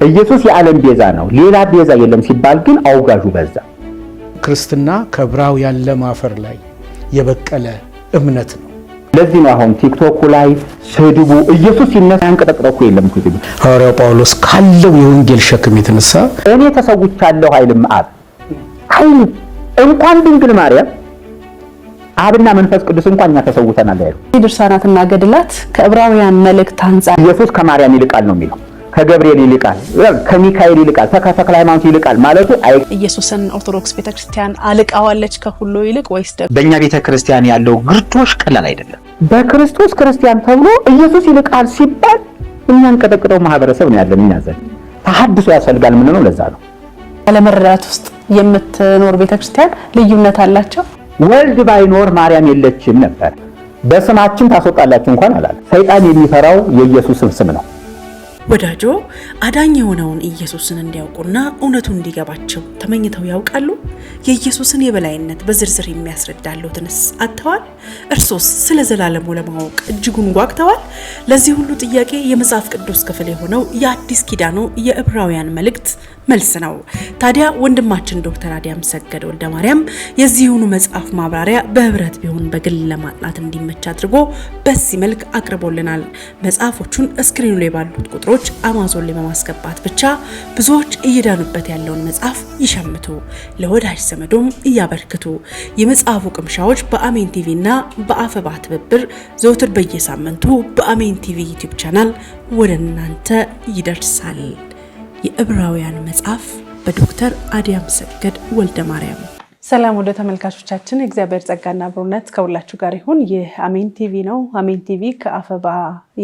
ኢየሱስ የዓለም ቤዛ ነው ሌላ ቤዛ የለም ሲባል ግን አውጋዡ በዛ። ክርስትና ከዕብራውያን ለም አፈር ላይ የበቀለ እምነት ነው። ለዚህ ነው አሁን ቲክቶክ ላይ ስድቡ ኢየሱስ ይነሳ ያንቀጠቅጠው የለም እኮ ሐዋርያው ጳውሎስ ካለው የወንጌል ሸክም የተነሳ እኔ ተሰውቻለሁ አይልም አብ አይልም። እንኳን ድንግል ማርያም አብና መንፈስ ቅዱስ እንኳን እኛ ተሰውተናል አይሉ። ድርሳናትና ገድላት ከዕብራውያን መልእክት አንፃር ኢየሱስ ከማርያም ይልቃል ነው የሚለው፣ ከገብርኤል ይልቃል፣ ከሚካኤል ይልቃል፣ ከተክለ ሃይማኖት ይልቃል ማለቱ ኢየሱስን ኦርቶዶክስ ቤተክርስቲያን አልቃዋለች ከሁሉ ይልቅ ወይስ ደግሞ በእኛ ቤተክርስቲያን ያለው ግርዶሽ ቀላል አይደለም። በክርስቶስ ክርስቲያን ተብሎ ኢየሱስ ይልቃል ሲባል እኛን ቀጠቅጠው ማህበረሰብ ነው ያለን። ያዘን ተሐድሶ ያስፈልጋል ምን ነው። ለዛ ነው አለመረዳት ውስጥ የምትኖር ቤተክርስቲያን ልዩነት አላቸው። ወልድ ባይኖር ማርያም የለችም ነበር። በስማችን ታስወጣላችሁ እንኳን አላለ። ሰይጣን የሚፈራው የኢየሱስን ስም ነው። ወዳጆ አዳኝ የሆነውን ኢየሱስን እንዲያውቁና እውነቱን እንዲገባቸው ተመኝተው ያውቃሉ? የኢየሱስን የበላይነት በዝርዝር የሚያስረዳሉትንስ አጥተዋል? እርሶስ ስለ ዘላለሙ ለማወቅ እጅጉን ጓግተዋል? ለዚህ ሁሉ ጥያቄ የመጽሐፍ ቅዱስ ክፍል የሆነው የአዲስ ኪዳኑ የዕብራውያን መልእክት መልስ ነው። ታዲያ ወንድማችን ዶክተር አዲያም ሰገድ ወልደ ማርያም የዚሁኑ መጽሐፍ ማብራሪያ በህብረት ቢሆን በግል ለማጥናት እንዲመች አድርጎ በዚህ መልክ አቅርቦልናል። መጽሐፎቹን ስክሪኑ ላይ ባሉት ቁጥሮች አማዞን ላይ በማስገባት ብቻ ብዙዎች እየዳኑበት ያለውን መጽሐፍ ይሸምቱ፣ ለወዳጅ ዘመዶም እያበርክቱ። የመጽሐፉ ቅምሻዎች በአሜን ቲቪ እና በአፈባ ትብብር ዘውትር በየሳምንቱ በአሜን ቲቪ ዩቲዩብ ቻናል ወደ እናንተ ይደርሳል። የዕብራውያን መጽሐፍ በዶክተር አዲያም ሰገድ ወልደ ማርያም። ሰላም ወደ ተመልካቾቻችን፣ እግዚአብሔር ጸጋና ብሩነት ከሁላችሁ ጋር ይሁን። ይህ አሜን ቲቪ ነው። አሜን ቲቪ ከአፈባ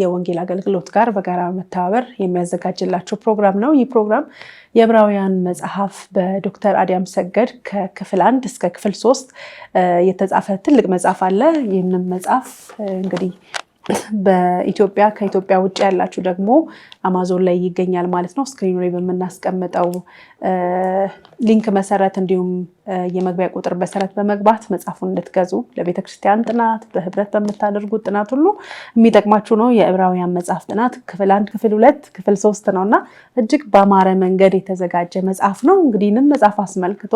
የወንጌል አገልግሎት ጋር በጋራ መተባበር የሚያዘጋጅላችሁ ፕሮግራም ነው። ይህ ፕሮግራም የዕብራውያን መጽሐፍ በዶክተር አዲያም ሰገድ ከክፍል 1 እስከ ክፍል 3 የተጻፈ ትልቅ መጽሐፍ አለ። ይህንን መጽሐፍ እንግዲህ በኢትዮጵያ ከኢትዮጵያ ውጭ ያላችሁ ደግሞ አማዞን ላይ ይገኛል ማለት ነው። ስክሪኑ ላይ በመናስቀምጠው ሊንክ መሰረት እንዲሁም የመግቢያ ቁጥር መሰረት በመግባት መጽሐፉን እንድትገዙ ለቤተክርስቲያን ጥናት በህብረት በምታደርጉት ጥናት ሁሉ የሚጠቅማችሁ ነው። የዕብራውያን መጽሐፍ ጥናት ክፍል 1 ክፍል 2 ክፍል 3 ነውና እጅግ በአማረ መንገድ የተዘጋጀ መጽሐፍ ነው። እንግዲህ ይህንን መጽሐፍ አስመልክቶ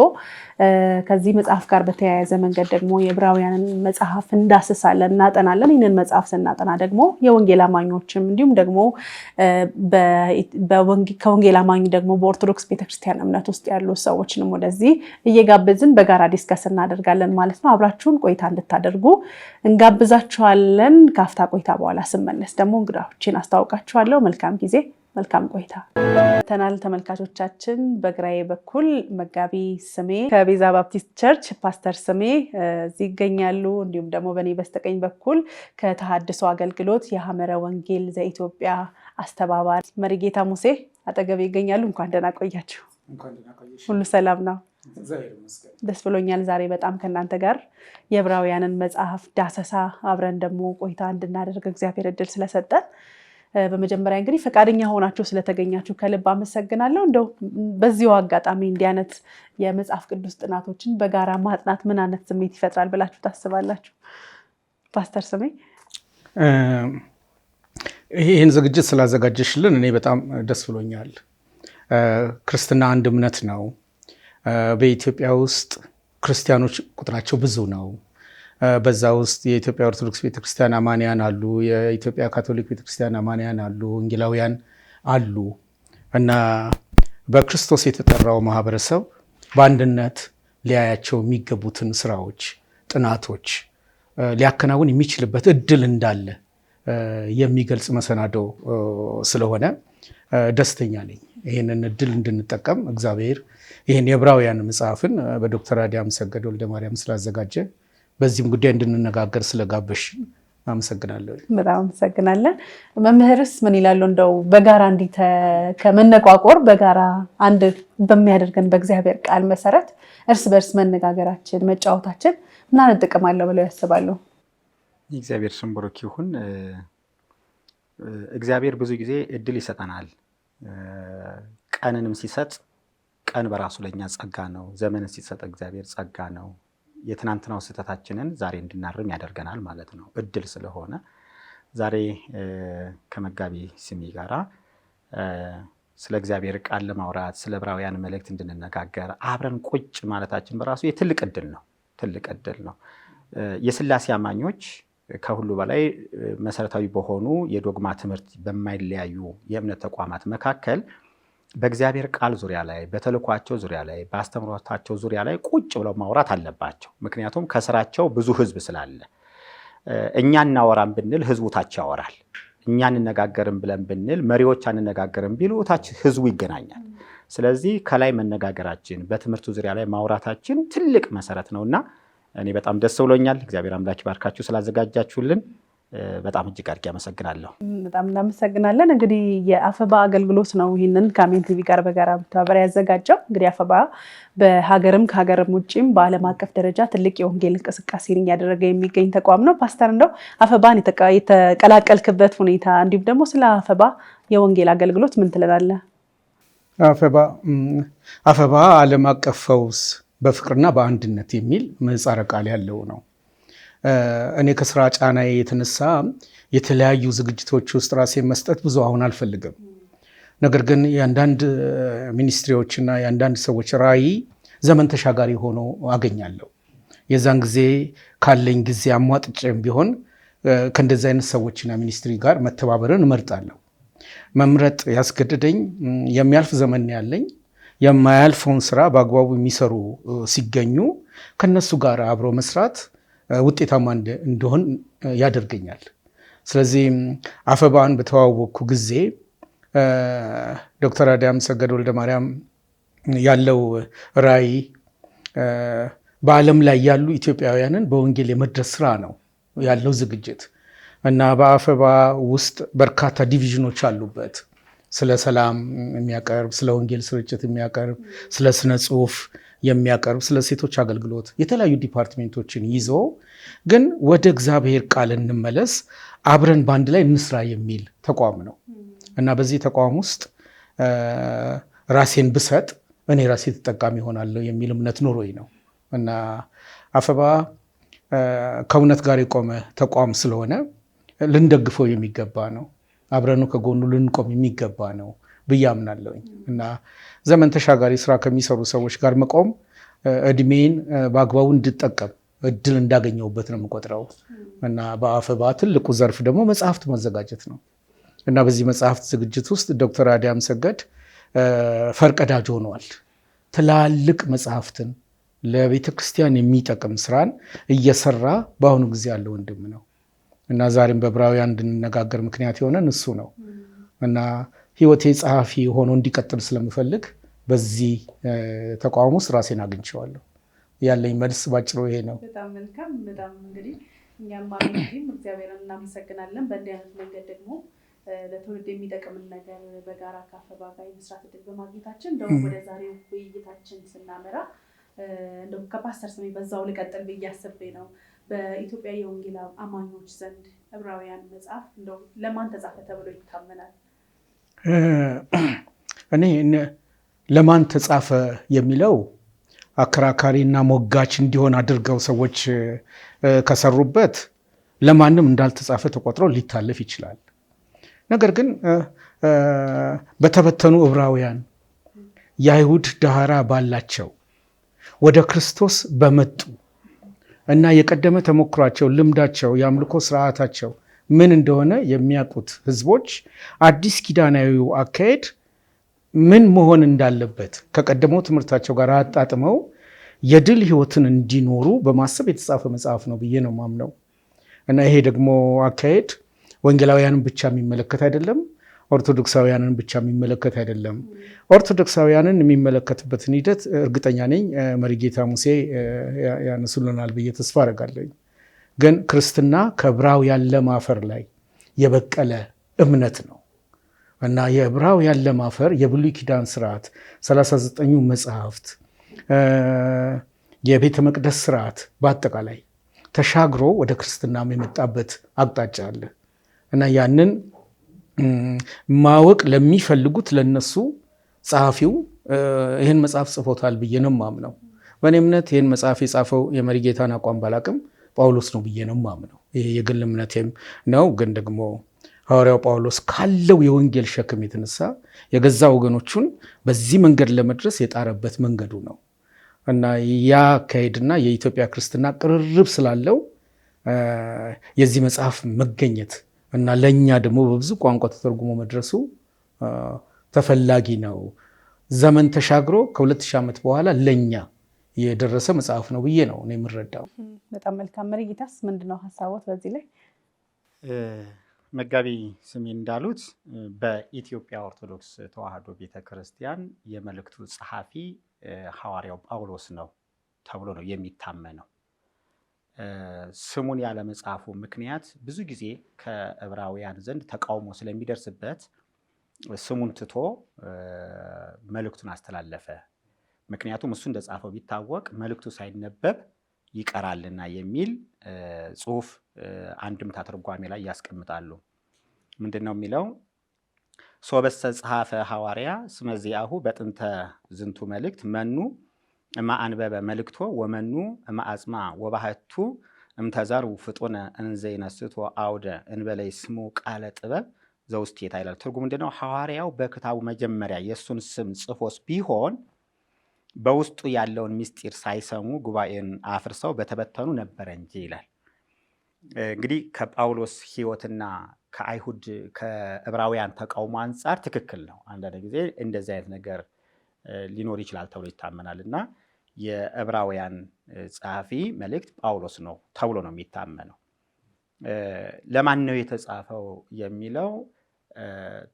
ከዚህ መጽሐፍ ጋር በተያያዘ መንገድ ደግሞ የዕብራውያንን መጽሐፍ እንዳስሳለን እናጠናለን። ይህንን መጽሐፍ ስናጠና ደግሞ የወንጌል አማኞችም እንዲሁም ደግሞ ከወንጌል አማኝ ደግሞ በኦርቶዶክስ ቤተክርስቲያን እምነት ውስጥ ያሉ ሰዎችንም ወደዚህ እየጋበዝን በጋራ ዲስከስ እናደርጋለን ማለት ነው። አብራችሁን ቆይታ እንድታደርጉ እንጋብዛችኋለን። ካፍታ ቆይታ በኋላ ስመለስ ደግሞ እንግዳዎችን አስተዋውቃችኋለሁ። መልካም ጊዜ፣ መልካም ቆይታ። ተናል ተመልካቾቻችን፣ በግራዬ በኩል መጋቢ ስሜ ከቤዛ ባፕቲስት ቸርች ፓስተር ስሜ እዚህ ይገኛሉ። እንዲሁም ደግሞ በኔ በስተቀኝ በኩል ከተሐድሶ አገልግሎት የሐመረ ወንጌል ዘኢትዮጵያ አስተባባሪ መሪጌታ ሙሴ አጠገቤ ይገኛሉ። እንኳን ደህና ቆያችሁ። ሁሉ ሰላም ነው? ደስ ብሎኛል ዛሬ በጣም ከእናንተ ጋር የዕብራውያንን መጽሐፍ ዳሰሳ አብረን ደግሞ ቆይታ እንድናደርግ እግዚአብሔር እድል ስለሰጠን በመጀመሪያ እንግዲህ ፈቃደኛ ሆናችሁ ስለተገኛችሁ ከልብ አመሰግናለሁ። እንደው በዚሁ አጋጣሚ እንዲህ አይነት የመጽሐፍ ቅዱስ ጥናቶችን በጋራ ማጥናት ምን አይነት ስሜት ይፈጥራል ብላችሁ ታስባላችሁ? ፓስተር ስሜ ይህን ዝግጅት ስላዘጋጀሽልን እኔ በጣም ደስ ብሎኛል። ክርስትና አንድ እምነት ነው። በኢትዮጵያ ውስጥ ክርስቲያኖች ቁጥራቸው ብዙ ነው። በዛ ውስጥ የኢትዮጵያ ኦርቶዶክስ ቤተክርስቲያን አማንያን አሉ፣ የኢትዮጵያ ካቶሊክ ቤተክርስቲያን አማንያን አሉ፣ ወንጌላውያን አሉ እና በክርስቶስ የተጠራው ማህበረሰብ በአንድነት ሊያያቸው የሚገቡትን ስራዎች፣ ጥናቶች ሊያከናውን የሚችልበት እድል እንዳለ የሚገልጽ መሰናዶ ስለሆነ ደስተኛ ነኝ። ይህንን እድል እንድንጠቀም እግዚአብሔር ይህን የዕብራውያን መጽሐፍን በዶክተር አዲያም ሰገድ ወልደ ማርያም ስላዘጋጀ በዚህም ጉዳይ እንድንነጋገር ስለጋበሽ አመሰግናለሁ። በጣም አመሰግናለን። መምህርስ ምን ይላሉ? እንደው በጋራ እንዲህ ከመነቋቆር በጋራ አንድ በሚያደርገን በእግዚአብሔር ቃል መሰረት እርስ በርስ መነጋገራችን መጫወታችን ምን አይነት ጥቅም አለው ብለው ያስባሉ? እግዚአብሔር ስም ብሩክ ይሁን። እግዚአብሔር ብዙ ጊዜ እድል ይሰጠናል። ቀንንም ሲሰጥ ቀን በራሱ ለኛ ጸጋ ነው። ዘመንን ሲሰጥ እግዚአብሔር ጸጋ ነው። የትናንትናው ስህተታችንን ዛሬ እንድናርም ያደርገናል ማለት ነው። እድል ስለሆነ ዛሬ ከመጋቢ ስሜ ጋራ ስለ እግዚአብሔር ቃል ለማውራት ስለ ዕብራውያን መልእክት እንድንነጋገር አብረን ቁጭ ማለታችን በራሱ የትልቅ ዕድል ነው። ትልቅ ዕድል ነው። የሥላሴ አማኞች ከሁሉ በላይ መሰረታዊ በሆኑ የዶግማ ትምህርት በማይለያዩ የእምነት ተቋማት መካከል በእግዚአብሔር ቃል ዙሪያ ላይ በተልኳቸው ዙሪያ ላይ በአስተምሮታቸው ዙሪያ ላይ ቁጭ ብለው ማውራት አለባቸው። ምክንያቱም ከስራቸው ብዙ ህዝብ ስላለ እኛ እናወራም ብንል ህዝቡ ታች ያወራል። እኛ እንነጋገርም ብለን ብንል መሪዎች አንነጋገርም ቢሉ ታች ህዝቡ ይገናኛል። ስለዚህ ከላይ መነጋገራችን በትምህርቱ ዙሪያ ላይ ማውራታችን ትልቅ መሰረት ነውና እኔ በጣም ደስ ብሎኛል። እግዚአብሔር አምላክ ይባርካችሁ ስላዘጋጃችሁልን በጣም እጅግ አድርጌ አመሰግናለሁ። በጣም እናመሰግናለን። እንግዲህ የአፈባ አገልግሎት ነው ይህንን ከአሜን ቲቪ ጋር በጋራ ተባብሮ ያዘጋጀው። እንግዲህ አፈባ በሀገርም ከሀገርም ውጭም በዓለም አቀፍ ደረጃ ትልቅ የወንጌል እንቅስቃሴን እያደረገ የሚገኝ ተቋም ነው። ፓስተር እንደው አፈባን የተቀላቀልክበት ሁኔታ እንዲሁም ደግሞ ስለ አፈባ የወንጌል አገልግሎት ምን ትላለህ? አፈባ ዓለም አቀፍ ፈውስ በፍቅርና በአንድነት የሚል ምህጻረ ቃል ያለው ነው። እኔ ከስራ ጫናዬ የተነሳ የተለያዩ ዝግጅቶች ውስጥ ራሴን መስጠት ብዙ አሁን አልፈልግም። ነገር ግን የአንዳንድ ሚኒስትሪዎችና የአንዳንድ ሰዎች ራዕይ ዘመን ተሻጋሪ ሆኖ አገኛለሁ። የዛን ጊዜ ካለኝ ጊዜ አሟጥጬም ቢሆን ከእንደዚህ አይነት ሰዎችና ሚኒስትሪ ጋር መተባበርን እመርጣለሁ። መምረጥ ያስገደደኝ የሚያልፍ ዘመን ያለኝ የማያልፈውን ስራ በአግባቡ የሚሰሩ ሲገኙ ከነሱ ጋር አብሮ መስራት ውጤታማ እንደሆን ያደርገኛል። ስለዚህ አፈባን በተዋወቅኩ ጊዜ ዶክተር አዳም ሰገድ ወልደ ማርያም ያለው ራዕይ በዓለም ላይ ያሉ ኢትዮጵያውያንን በወንጌል የመድረስ ስራ ነው ያለው ዝግጅት እና በአፈባ ውስጥ በርካታ ዲቪዥኖች አሉበት። ስለ ሰላም የሚያቀርብ፣ ስለ ወንጌል ስርጭት የሚያቀርብ፣ ስለ ስነ ጽሁፍ የሚያቀርብ፣ ስለ ሴቶች አገልግሎት የተለያዩ ዲፓርትሜንቶችን ይዞ ግን ወደ እግዚአብሔር ቃል እንመለስ አብረን በአንድ ላይ እንስራ የሚል ተቋም ነው እና በዚህ ተቋም ውስጥ ራሴን ብሰጥ እኔ ራሴ ተጠቃሚ ሆናለሁ የሚል እምነት ኖሮኝ ነው እና አፈባ ከእውነት ጋር የቆመ ተቋም ስለሆነ ልንደግፈው የሚገባ ነው። አብረኑ ከጎኑ ልንቆም የሚገባ ነው ብዬ አምናለሁኝ እና ዘመን ተሻጋሪ ስራ ከሚሰሩ ሰዎች ጋር መቆም እድሜን በአግባቡ እንድጠቀም እድል እንዳገኘውበት ነው የምቆጥረው እና በአፈባ ትልቁ ዘርፍ ደግሞ መጽሐፍት መዘጋጀት ነው እና በዚህ መጽሐፍት ዝግጅት ውስጥ ዶክተር አዳም ሰገድ ፈርቀዳጅ ሆነዋል። ትላልቅ መጽሐፍትን ለቤተ ክርስቲያን የሚጠቅም ስራን እየሰራ በአሁኑ ጊዜ ያለ ወንድም ነው እና ዛሬም በዕብራውያን እንድንነጋገር ምክንያት የሆነን እሱ ነው እና ህይወቴ ጸሐፊ ሆኖ እንዲቀጥል ስለምፈልግ በዚህ ተቋም ውስጥ ራሴን አግኝቼዋለሁ። ያለኝ መልስ ባጭሩ ይሄ ነው። በጣም መልካም። በጣም እንግዲህ እኛም ማለትም እግዚአብሔርን እናመሰግናለን። በእንዲህ አይነት መንገድ ደግሞ ለትውልድ የሚጠቅምን ነገር በጋራ ከአፈባ ጋር የመስራት እድል በማግኘታችን እንደውም ወደ ዛሬው ውይይታችን ስናመራ እንደውም ከፓስተር ስሜ በዛው ልቀጥል ብዬ አስቤ ነው። በኢትዮጵያ የወንጌል አማኞች ዘንድ ዕብራውያን መጽሐፍ እንደው ለማን ተጻፈ ተብሎ ይታመናል? እኔ ለማን ተጻፈ የሚለው አከራካሪና ሞጋች እንዲሆን አድርገው ሰዎች ከሰሩበት ለማንም እንዳልተጻፈ ተቆጥሮ ሊታለፍ ይችላል። ነገር ግን በተበተኑ ዕብራውያን የአይሁድ ዳህራ ባላቸው ወደ ክርስቶስ በመጡ እና የቀደመ ተሞክሯቸው፣ ልምዳቸው፣ የአምልኮ ስርዓታቸው ምን እንደሆነ የሚያውቁት ህዝቦች አዲስ ኪዳናዊው አካሄድ ምን መሆን እንዳለበት ከቀደመው ትምህርታቸው ጋር አጣጥመው የድል ህይወትን እንዲኖሩ በማሰብ የተጻፈ መጽሐፍ ነው ብዬ ነው ማምነው እና ይሄ ደግሞ አካሄድ ወንጌላውያንን ብቻ የሚመለከት አይደለም፣ ኦርቶዶክሳውያንን ብቻ የሚመለከት አይደለም። ኦርቶዶክሳውያንን የሚመለከትበትን ሂደት እርግጠኛ ነኝ መሪጌታ ሙሴ ያነሱልናል ብዬ ተስፋ አደርጋለሁ። ግን ክርስትና ከዕብራውያን ለም አፈር ላይ የበቀለ እምነት ነው እና የዕብራውያን ለም አፈር የብሉይ ኪዳን ስርዓት 39ኙ መጽሐፍት የቤተ መቅደስ ስርዓት በአጠቃላይ ተሻግሮ ወደ ክርስትና የመጣበት አቅጣጫ አለ እና ያንን ማወቅ ለሚፈልጉት ለነሱ ጸሐፊው ይህን መጽሐፍ ጽፎታል ብዬ ነው ማምነው። በእኔ እምነት ይህን መጽሐፍ የጻፈው የመሪጌታን አቋም ባላቅም ጳውሎስ ነው ብዬ ነው ማምነው። ይሄ የግል እምነቴም ነው። ግን ደግሞ ሐዋርያው ጳውሎስ ካለው የወንጌል ሸክም የተነሳ የገዛ ወገኖቹን በዚህ መንገድ ለመድረስ የጣረበት መንገዱ ነው እና ያ አካሄድና የኢትዮጵያ ክርስትና ቅርርብ ስላለው የዚህ መጽሐፍ መገኘት እና ለእኛ ደግሞ በብዙ ቋንቋ ተተርጉሞ መድረሱ ተፈላጊ ነው። ዘመን ተሻግሮ ከ2000 ዓመት በኋላ ለእኛ የደረሰ መጽሐፍ ነው ብዬ ነው እኔ የምረዳው። በጣም መልካም። መሪጌታስ ምንድነው ሀሳቦት በዚህ ላይ? መጋቢ ስሜን እንዳሉት በኢትዮጵያ ኦርቶዶክስ ተዋሕዶ ቤተክርስቲያን የመልእክቱ ጸሐፊ ሐዋርያው ጳውሎስ ነው ተብሎ ነው የሚታመነው። ስሙን ያለ መጽሐፉ ምክንያት ብዙ ጊዜ ከዕብራውያን ዘንድ ተቃውሞ ስለሚደርስበት ስሙን ትቶ መልእክቱን አስተላለፈ። ምክንያቱም እሱ እንደጻፈው ቢታወቅ መልእክቱ ሳይነበብ ይቀራልና የሚል ጽሑፍ አንድምታ ትርጓሜ ላይ ያስቀምጣሉ። ምንድነው የሚለው? ሶበሰ ጸሐፈ ሐዋርያ ስመ ዚአሁ በጥንተ ዝንቱ መልእክት መኑ እማ አንበበ መልእክቶ ወመኑ እማ አጽማ ወባህቱ እምተዘሩ ፍጡነ እንዘ ይነስቶ አውደ እንበለይ ስሙ ቃለ ጥበብ ዘውስቴታ ይላል። ትርጉም ምንድነው? ሐዋርያው በክታቡ መጀመሪያ የእሱን ስም ጽፎስ ቢሆን በውስጡ ያለውን ምስጢር ሳይሰሙ ጉባኤን አፍርሰው በተበተኑ ነበረ እንጂ ይላል። እንግዲህ ከጳውሎስ ሕይወትና ከአይሁድ ከዕብራውያን ተቃውሞ አንጻር ትክክል ነው። አንዳንድ ጊዜ እንደዚህ አይነት ነገር ሊኖር ይችላል ተብሎ ይታመናል እና የዕብራውያን ጸሐፊ መልእክት ጳውሎስ ነው ተብሎ ነው የሚታመነው። ለማን ነው የተጻፈው የሚለው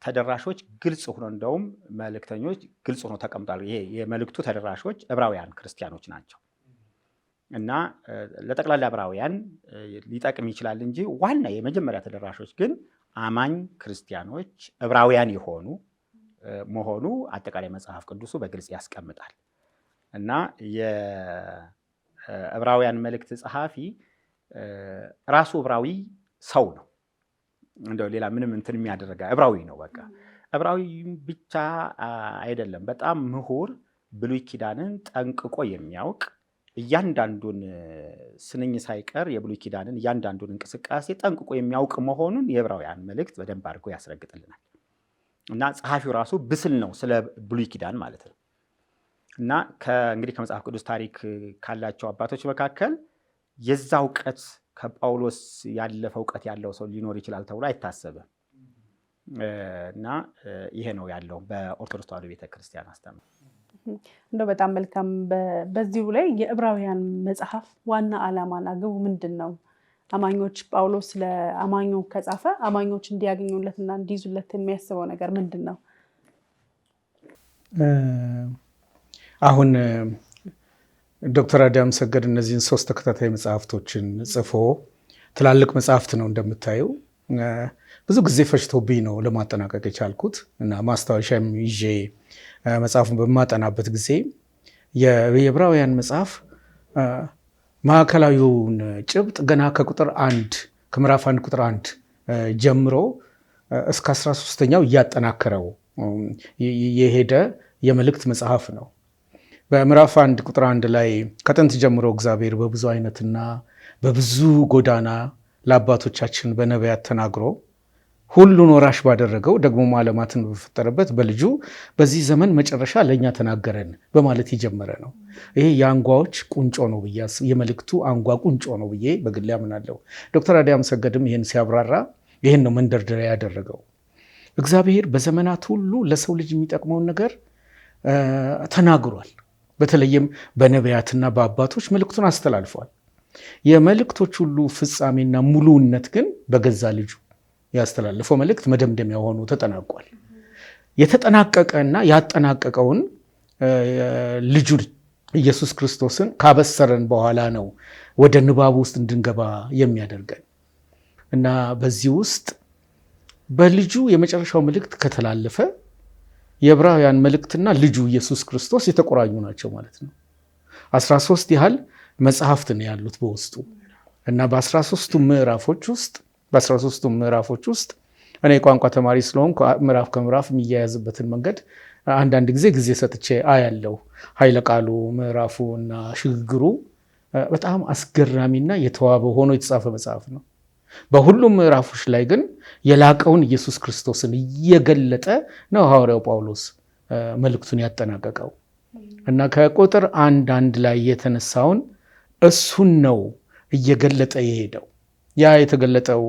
ተደራሾች ግልጽ ሆኖ እንደውም መልእክተኞች ግልጽ ሆኖ ተቀምጧል። ይሄ የመልእክቱ ተደራሾች ዕብራውያን ክርስቲያኖች ናቸው እና ለጠቅላላ ዕብራውያን ሊጠቅም ይችላል እንጂ ዋና የመጀመሪያ ተደራሾች ግን አማኝ ክርስቲያኖች ዕብራውያን የሆኑ መሆኑ አጠቃላይ መጽሐፍ ቅዱሱ በግልጽ ያስቀምጣል እና የዕብራውያን መልእክት ጸሐፊ ራሱ ዕብራዊ ሰው ነው። እንደው ሌላ ምንም እንትን የሚያደርጋ ዕብራዊ ነው። በቃ ዕብራዊ ብቻ አይደለም፣ በጣም ምሁር፣ ብሉይ ኪዳንን ጠንቅቆ የሚያውቅ እያንዳንዱን ስንኝ ሳይቀር የብሉይ ኪዳንን እያንዳንዱን እንቅስቃሴ ጠንቅቆ የሚያውቅ መሆኑን የዕብራውያን መልእክት በደንብ አድርጎ ያስረግጥልናል እና ጸሐፊው ራሱ ብስል ነው ስለ ብሉይ ኪዳን ማለት ነው እና እንግዲህ ከመጽሐፍ ቅዱስ ታሪክ ካላቸው አባቶች መካከል የዛ እውቀት ከጳውሎስ ያለፈ እውቀት ያለው ሰው ሊኖር ይችላል ተብሎ አይታሰብም እና ይሄ ነው ያለው በኦርቶዶክስ ተዋሕዶ ቤተክርስቲያን አስተምሮ። እንደው በጣም መልካም። በዚሁ ላይ የዕብራውያን መጽሐፍ ዋና ዓላማና ግቡ ምንድን ነው? አማኞች ጳውሎስ ለአማኞ ከጻፈ አማኞች እንዲያገኙለትና እንዲይዙለት የሚያስበው ነገር ምንድን ነው? አሁን ዶክተር አዳም ሰገድ እነዚህን 3 ተከታታይ መጽሐፍቶችን ጽፎ ትላልቅ መጽሐፍት ነው እንደምታየው። ብዙ ጊዜ ፈጅቶብኝ ነው ለማጠናቀቅ የቻልኩት እና ማስታወሻም ይዤ መጽሐፉን በማጠናበት ጊዜ የዕብራውያን መጽሐፍ ማዕከላዊውን ጭብጥ ገና ከምዕራፍ 1 ቁጥር 1 ጀምሮ እስከ 13ኛው እያጠናከረው የሄደ የመልእክት መጽሐፍ ነው። በምዕራፍ 1 ቁጥር 1 ላይ ከጥንት ጀምሮ እግዚአብሔር በብዙ አይነትና በብዙ ጎዳና ለአባቶቻችን በነቢያት ተናግሮ ሁሉን ወራሽ ባደረገው ደግሞ ዓለማትን በፈጠረበት በልጁ በዚህ ዘመን መጨረሻ ለእኛ ተናገረን በማለት የጀመረ ነው። ይሄ የአንጓዎች ቁንጮ ነው ብዬ የመልእክቱ አንጓ ቁንጮ ነው ብዬ በግሌ አምናለሁ። ዶክተር አዳም ሰገድም ይህን ሲያብራራ ይህን ነው መንደርደሪያ ያደረገው። እግዚአብሔር በዘመናት ሁሉ ለሰው ልጅ የሚጠቅመውን ነገር ተናግሯል። በተለይም በነቢያትና በአባቶች መልእክቱን አስተላልፏል። የመልእክቶች ሁሉ ፍጻሜና ሙሉነት ግን በገዛ ልጁ ያስተላለፈው መልእክት መደምደሚያ ሆኖ ተጠናቋል። የተጠናቀቀና ያጠናቀቀውን ልጁን ኢየሱስ ክርስቶስን ካበሰረን በኋላ ነው ወደ ንባብ ውስጥ እንድንገባ የሚያደርገን እና በዚህ ውስጥ በልጁ የመጨረሻው መልእክት ከተላለፈ የዕብራውያን መልእክትና ልጁ ኢየሱስ ክርስቶስ የተቆራኙ ናቸው ማለት ነው። 13 ያህል መጽሐፍት ነው ያሉት በውስጡ እና በ13ቱ ምዕራፎች ውስጥ እኔ ቋንቋ ተማሪ ስለሆንኩ ምዕራፍ ከምዕራፍ የሚያያዝበትን መንገድ አንዳንድ ጊዜ ሰጥቼ አያለው። ኃይለ ቃሉ ምዕራፉ እና ሽግግሩ በጣም አስገራሚና የተዋበ ሆኖ የተጻፈ መጽሐፍ ነው በሁሉም ምዕራፎች ላይ ግን የላቀውን ኢየሱስ ክርስቶስን እየገለጠ ነው ሐዋርያው ጳውሎስ መልእክቱን ያጠናቀቀው እና ከቁጥር 1 ላይ የተነሳውን እሱን ነው እየገለጠ የሄደው። ያ የተገለጠው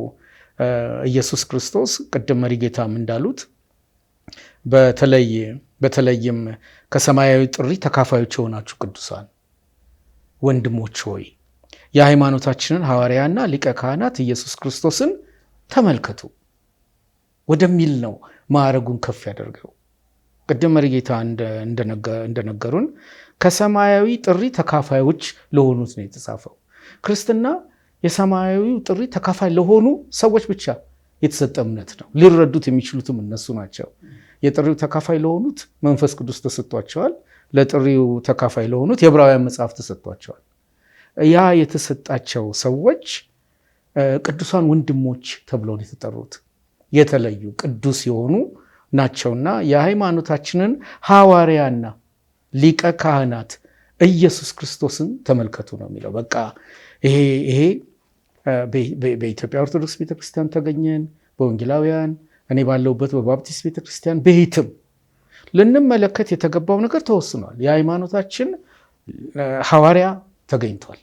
ኢየሱስ ክርስቶስ ቅድም መሪጌታም እንዳሉት በተለይም ከሰማያዊ ጥሪ ተካፋዮች የሆናችሁ ቅዱሳን ወንድሞች ሆይ የሃይማኖታችንን ሐዋርያና ሊቀ ካህናት ኢየሱስ ክርስቶስን ተመልከቱ ወደሚል ነው ማዕረጉን ከፍ ያደርገው። ቅድም መሪጌታ እንደነገሩን ከሰማያዊ ጥሪ ተካፋዮች ለሆኑት ነው የተጻፈው። ክርስትና የሰማያዊው ጥሪ ተካፋይ ለሆኑ ሰዎች ብቻ የተሰጠ እምነት ነው። ሊረዱት የሚችሉትም እነሱ ናቸው። የጥሪው ተካፋይ ለሆኑት መንፈስ ቅዱስ ተሰጥቷቸዋል። ለጥሪው ተካፋይ ለሆኑት የዕብራውያን መጽሐፍ ተሰጥቷቸዋል። ያ የተሰጣቸው ሰዎች ቅዱሳን ወንድሞች ተብለው ነው የተጠሩት። የተለዩ ቅዱስ የሆኑ ናቸውና የሃይማኖታችንን ሐዋርያና ሊቀ ካህናት ኢየሱስ ክርስቶስን ተመልከቱ ነው የሚለው። በቃ ይሄ በኢትዮጵያ ኦርቶዶክስ ቤተክርስቲያን ተገኘን፣ በወንጌላውያን፣ እኔ ባለሁበት በባፕቲስት ቤተክርስቲያን፣ በየትም ልንመለከት የተገባው ነገር ተወስኗል። የሃይማኖታችን ሐዋርያ ተገኝቷል፣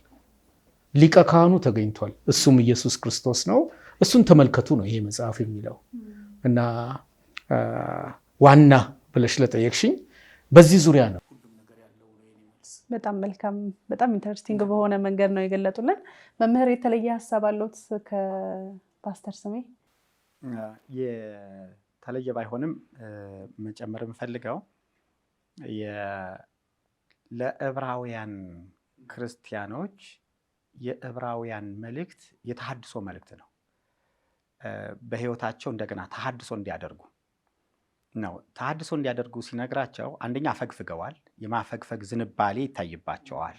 ሊቀ ካህኑ ተገኝቷል። እሱም ኢየሱስ ክርስቶስ ነው። እሱን ተመልከቱ ነው ይሄ መጽሐፍ የሚለው እና ዋና ብለሽ ለጠየቅሽኝ በዚህ ዙሪያ ነው። በጣም መልካም፣ በጣም ኢንተረስቲንግ በሆነ መንገድ ነው የገለጡልን። መምህር የተለየ ሀሳብ አለዎት ከፓስተር ስሜ? የተለየ ባይሆንም መጨመር የምፈልገው ለዕብራውያን ክርስቲያኖች የዕብራውያን መልእክት የተሐድሶ መልእክት ነው። በሕይወታቸው እንደገና ተሐድሶ እንዲያደርጉ ነው። ተሐድሶ እንዲያደርጉ ሲነግራቸው አንደኛ አፈግፍገዋል። የማፈግፈግ ዝንባሌ ይታይባቸዋል።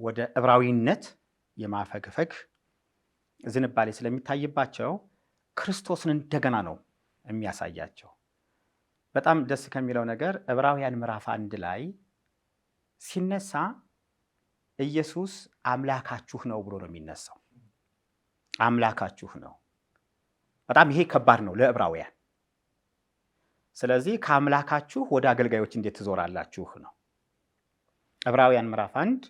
ወደ ዕብራዊነት የማፈግፈግ ዝንባሌ ስለሚታይባቸው ክርስቶስን እንደገና ነው የሚያሳያቸው። በጣም ደስ ከሚለው ነገር ዕብራውያን ምዕራፍ 1 ላይ ሲነሳ ኢየሱስ አምላካችሁ ነው ብሎ ነው የሚነሳው። አምላካችሁ ነው። በጣም ይሄ ከባድ ነው ለዕብራውያን። ስለዚህ ከአምላካችሁ ወደ አገልጋዮች እንዴት ትዞራላችሁ ነው። ዕብራውያን ምዕራፍ 1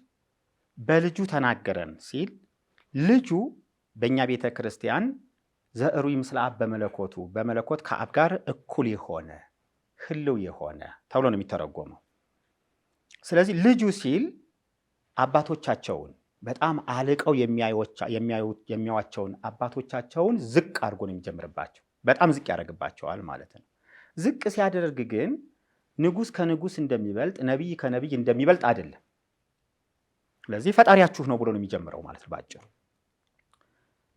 በልጁ ተናገረን ሲል ልጁ በእኛ ቤተ ክርስቲያን ዘዕሩይ ምስለ አብ በመለኮቱ በመለኮት ከአብ ጋር እኩል የሆነ ህልው የሆነ ተብሎ ነው የሚተረጎመው። ስለዚህ ልጁ ሲል አባቶቻቸውን በጣም አልቀው የሚያዩዋቸውን አባቶቻቸውን ዝቅ አድርጎ ነው የሚጀምርባቸው። በጣም ዝቅ ያደርግባቸዋል ማለት ነው። ዝቅ ሲያደርግ ግን ንጉሥ ከንጉሥ እንደሚበልጥ ነቢይ ከነቢይ እንደሚበልጥ አይደለም። ስለዚህ ፈጣሪያችሁ ነው ብሎ ነው የሚጀምረው ማለት ነው ባጭሩ።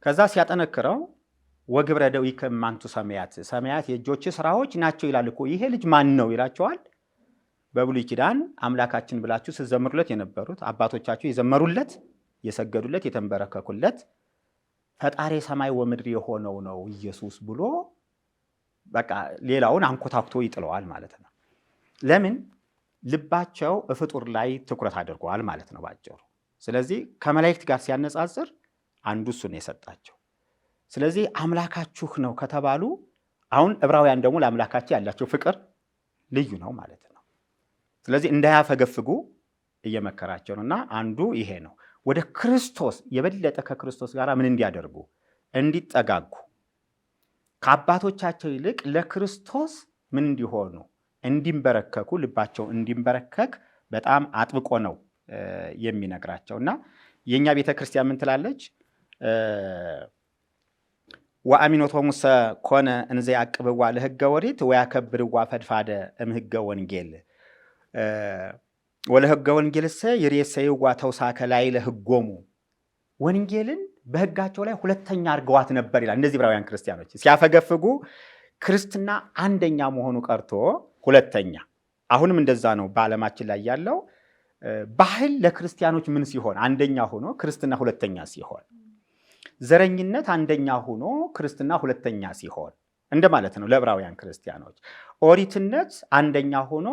ከዛ ሲያጠነክረው ወግብረ ደዊከ እማንቱ ሰማያት፣ ሰማያት የእጆች ስራዎች ናቸው ይላል እኮ። ይሄ ልጅ ማን ነው ይላቸዋል። በብሉይ ኪዳን አምላካችን ብላችሁ ስትዘምሩለት የነበሩት አባቶቻችሁ የዘመሩለት፣ የሰገዱለት፣ የተንበረከኩለት ፈጣሪ ሰማይ ወምድር የሆነው ነው ኢየሱስ ብሎ በቃ ሌላውን አንኮታኩቶ ይጥለዋል ማለት ነው። ለምን? ልባቸው ፍጡር ላይ ትኩረት አድርገዋል ማለት ነው ባጭሩ። ስለዚህ ከመላእክት ጋር ሲያነጻጽር አንዱ እሱን የሰጣቸው። ስለዚህ አምላካችሁ ነው ከተባሉ አሁን ዕብራውያን ደግሞ ለአምላካቸው ያላቸው ፍቅር ልዩ ነው ማለት ነው። ስለዚህ እንዳያፈገፍጉ እየመከራቸው ነው እና አንዱ ይሄ ነው። ወደ ክርስቶስ የበለጠ ከክርስቶስ ጋር ምን እንዲያደርጉ እንዲጠጋጉ፣ ከአባቶቻቸው ይልቅ ለክርስቶስ ምን እንዲሆኑ እንዲንበረከኩ፣ ልባቸው እንዲንበረከክ በጣም አጥብቆ ነው የሚነግራቸው እና የእኛ ቤተ ክርስቲያን ምን ትላለች? ወአሚኖቶሙሰ ኮነ እንዘ ያቅብዋ ለሕገ ወሪት ወያከብርዋ ፈድፋደ እምሕገ ወንጌል ወለሕገ ወንጌልሰ ይሬሰይዋ ተውሳከ ላይ ለሕጎሙ። ወንጌልን በሕጋቸው ላይ ሁለተኛ አድርገዋት ነበር ይላል። እነዚህ ዕብራውያን ክርስቲያኖች ሲያፈገፍጉ ክርስትና አንደኛ መሆኑ ቀርቶ ሁለተኛ። አሁንም እንደዛ ነው በዓለማችን ላይ ያለው ባህል ለክርስቲያኖች ምን ሲሆን አንደኛ ሆኖ ክርስትና ሁለተኛ ሲሆን፣ ዘረኝነት አንደኛ ሆኖ ክርስትና ሁለተኛ ሲሆን እንደማለት ነው ለዕብራውያን ክርስቲያኖች። ኦሪትነት አንደኛ ሆኖ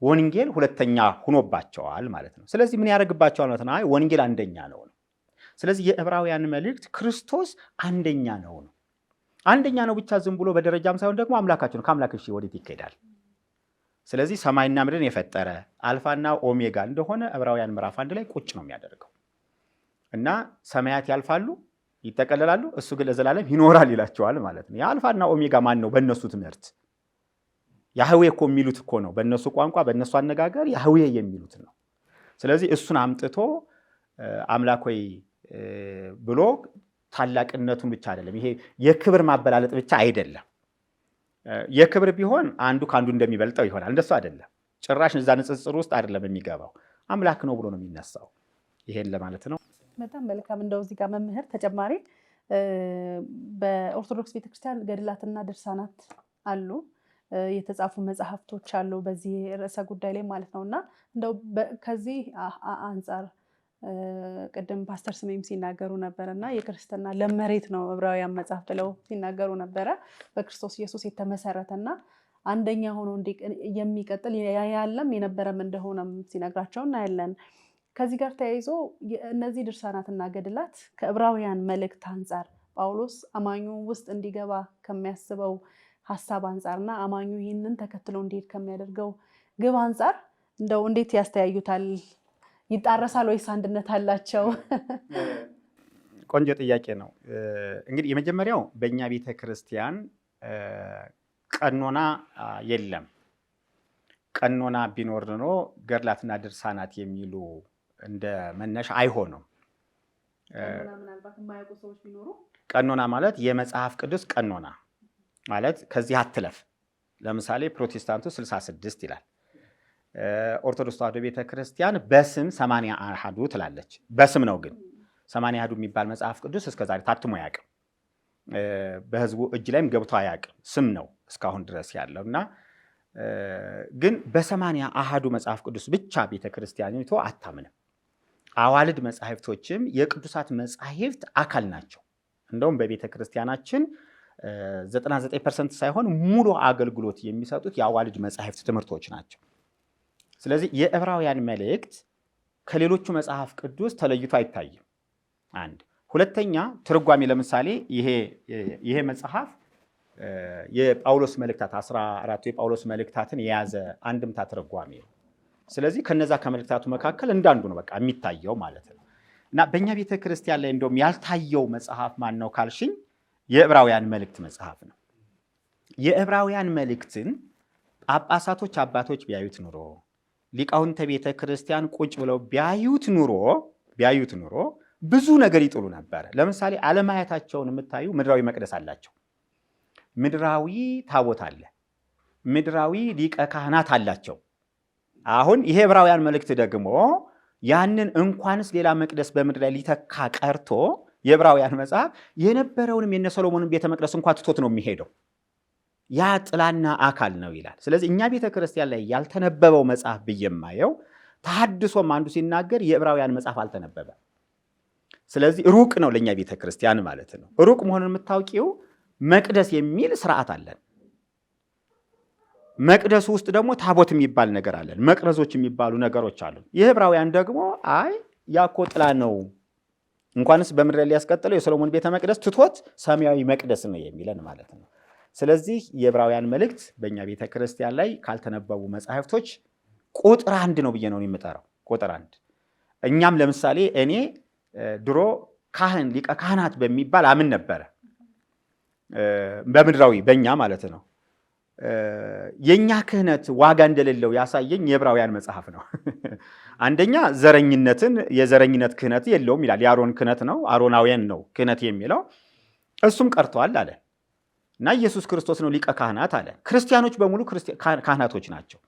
ወንጌል ሁለተኛ ሆኖባቸዋል ማለት ነው። ስለዚህ ምን ያደርግባቸዋል ማለት ነው? ወንጌል አንደኛ ነው። ስለዚህ የዕብራውያን መልእክት ክርስቶስ አንደኛ ነው። አንደኛ ነው ብቻ ዝም ብሎ በደረጃም ሳይሆን ደግሞ አምላካችን ነው። ከአምላክ እሺ ወዴት ይካሄዳል? ስለዚህ ሰማይና ምድርን የፈጠረ አልፋና ኦሜጋ እንደሆነ ዕብራውያን ምዕራፍ 1 ላይ ቁጭ ነው የሚያደርገው እና ሰማያት ያልፋሉ ይጠቀለላሉ፣ እሱ ግን ለዘላለም ይኖራል ይላቸዋል ማለት ነው። የአልፋና ኦሜጋ ማን ነው? በእነሱ ትምህርት ያህዌ እኮ የሚሉት እኮ ነው። በእነሱ ቋንቋ በእነሱ አነጋገር ያህዌ የሚሉት ነው። ስለዚህ እሱን አምጥቶ አምላክ ሆይ ብሎ ታላቅነቱን ብቻ አይደለም፣ ይሄ የክብር ማበላለጥ ብቻ አይደለም። የክብር ቢሆን አንዱ ከአንዱ እንደሚበልጠው ይሆናል። እንደሱ አይደለም። ጭራሽ እዛ ንጽጽር ውስጥ አይደለም የሚገባው። አምላክ ነው ብሎ ነው የሚነሳው። ይሄን ለማለት ነው። በጣም መልካም። እንደው እዚህ ጋር መምህር ተጨማሪ በኦርቶዶክስ ቤተክርስቲያን ገድላትና ድርሳናት አሉ፣ የተጻፉ መጽሐፍቶች አሉ በዚህ ርዕሰ ጉዳይ ላይ ማለት ነው። እና እንደው ከዚህ አንጻር ቅድም ፓስተር ስሜም ሲናገሩ ነበረ እና የክርስትና ለመሬት ነው ዕብራውያን መጽሐፍ ብለው ሲናገሩ ነበረ። በክርስቶስ ኢየሱስ የተመሰረተና አንደኛ ሆኖ የሚቀጥል ያለም የነበረም እንደሆነም ሲነግራቸው እናያለን። ከዚህ ጋር ተያይዞ እነዚህ ድርሳናትና ገድላት ከዕብራውያን መልእክት አንጻር ጳውሎስ አማኙ ውስጥ እንዲገባ ከሚያስበው ሀሳብ አንጻርና አማኙ ይህንን ተከትሎ እንዲሄድ ከሚያደርገው ግብ አንጻር እንደው እንዴት ያስተያዩታል? ይጣረሳል ወይስ አንድነት አላቸው? ቆንጆ ጥያቄ ነው። እንግዲህ የመጀመሪያው በእኛ ቤተ ክርስቲያን ቀኖና የለም። ቀኖና ቢኖር ኖሮ ገድላትና ድርሳናት የሚሉ እንደ መነሻ አይሆንም። ቀኖና ማለት የመጽሐፍ ቅዱስ ቀኖና ማለት ከዚህ አትለፍ። ለምሳሌ ፕሮቴስታንቱ 66 ይላል። ኦርቶዶክስ ተዋሕዶ ቤተክርስቲያን በስም 80 አሐዱ ትላለች። በስም ነው ግን 80 አሐዱ የሚባል መጽሐፍ ቅዱስ እስከዛሬ ታትሞ አያውቅም። በህዝቡ እጅ ላይም ገብቶ አያውቅም። ስም ነው እስካሁን ድረስ ያለው እና ግን በ80 አሐዱ መጽሐፍ ቅዱስ ብቻ ቤተክርስቲያኒቱ አታምንም። አዋልድ መጻሕፍቶችም የቅዱሳት መጻሕፍት አካል ናቸው። እንደውም በቤተክርስቲያናችን 99% ሳይሆን ሙሉ አገልግሎት የሚሰጡት የአዋልድ መጻሕፍት ትምህርቶች ናቸው። ስለዚህ የዕብራውያን መልእክት ከሌሎቹ መጽሐፍ ቅዱስ ተለይቶ አይታይም። አንድ ሁለተኛ ትርጓሜ ለምሳሌ ይሄ መጽሐፍ የጳውሎስ መልእክታት 14ቱ የጳውሎስ መልእክታትን የያዘ አንድምታ ትርጓሜ ነው። ስለዚህ ከነዛ ከመልእክታቱ መካከል እንዳንዱ ነው በቃ የሚታየው ማለት ነው። እና በእኛ ቤተ ክርስቲያን ላይ እንደውም ያልታየው መጽሐፍ ማን ነው ካልሽኝ የዕብራውያን መልእክት መጽሐፍ ነው። የዕብራውያን መልእክትን ጳጳሳቶች አባቶች ቢያዩት ኑሮ ሊቃውንተ ቤተ ክርስቲያን ቁጭ ብለው ቢያዩት ኑሮ ብዙ ነገር ይጥሉ ነበር። ለምሳሌ አለማየታቸውን የምታዩ ምድራዊ መቅደስ አላቸው፣ ምድራዊ ታቦት አለ፣ ምድራዊ ሊቀ ካህናት አላቸው። አሁን ይሄ ዕብራውያን መልእክት ደግሞ ያንን እንኳንስ ሌላ መቅደስ በምድር ላይ ሊተካ ቀርቶ የዕብራውያን መጽሐፍ የነበረውንም የነ ሰሎሞንን ቤተ መቅደስ እንኳን ትቶት ነው የሚሄደው። ያ ጥላና አካል ነው ይላል። ስለዚህ እኛ ቤተ ክርስቲያን ላይ ያልተነበበው መጽሐፍ ብዬ የማየው ተሐድሶም አንዱ ሲናገር የዕብራውያን መጽሐፍ አልተነበበ። ስለዚህ ሩቅ ነው ለእኛ ቤተ ክርስቲያን ማለት ነው። ሩቅ መሆኑን የምታውቂው መቅደስ የሚል ስርዓት አለን። መቅደሱ ውስጥ ደግሞ ታቦት የሚባል ነገር አለን። መቅረዞች የሚባሉ ነገሮች አሉ። የዕብራውያን ደግሞ አይ ያኮ ጥላ ነው እንኳንስ በምድር ላይ ሊያስቀጥለው የሰሎሞን ቤተ መቅደስ ትቶት ሰማያዊ መቅደስ ነው የሚለን ማለት ነው። ስለዚህ የዕብራውያን መልእክት በእኛ ቤተ ክርስቲያን ላይ ካልተነበቡ መጽሐፍቶች ቁጥር 1 ነው ብዬ ነው የምጠራው። ቁጥር 1 እኛም ለምሳሌ እኔ ድሮ ካህን ሊቀ ካህናት በሚባል አምን ነበረ። በምድራዊ በእኛ ማለት ነው። የኛ ክህነት ዋጋ እንደሌለው ያሳየኝ የዕብራውያን መጽሐፍ ነው። አንደኛ የዘረኝነት ክህነት የለውም ይላል። የአሮን ክህነት ነው፣ አሮናውያን ነው ክህነት የሚለው እሱም ቀርቷል አለ እና ኢየሱስ ክርስቶስ ነው ሊቀ ካህናት አለ። ክርስቲያኖች በሙሉ ካህናቶች ናቸው።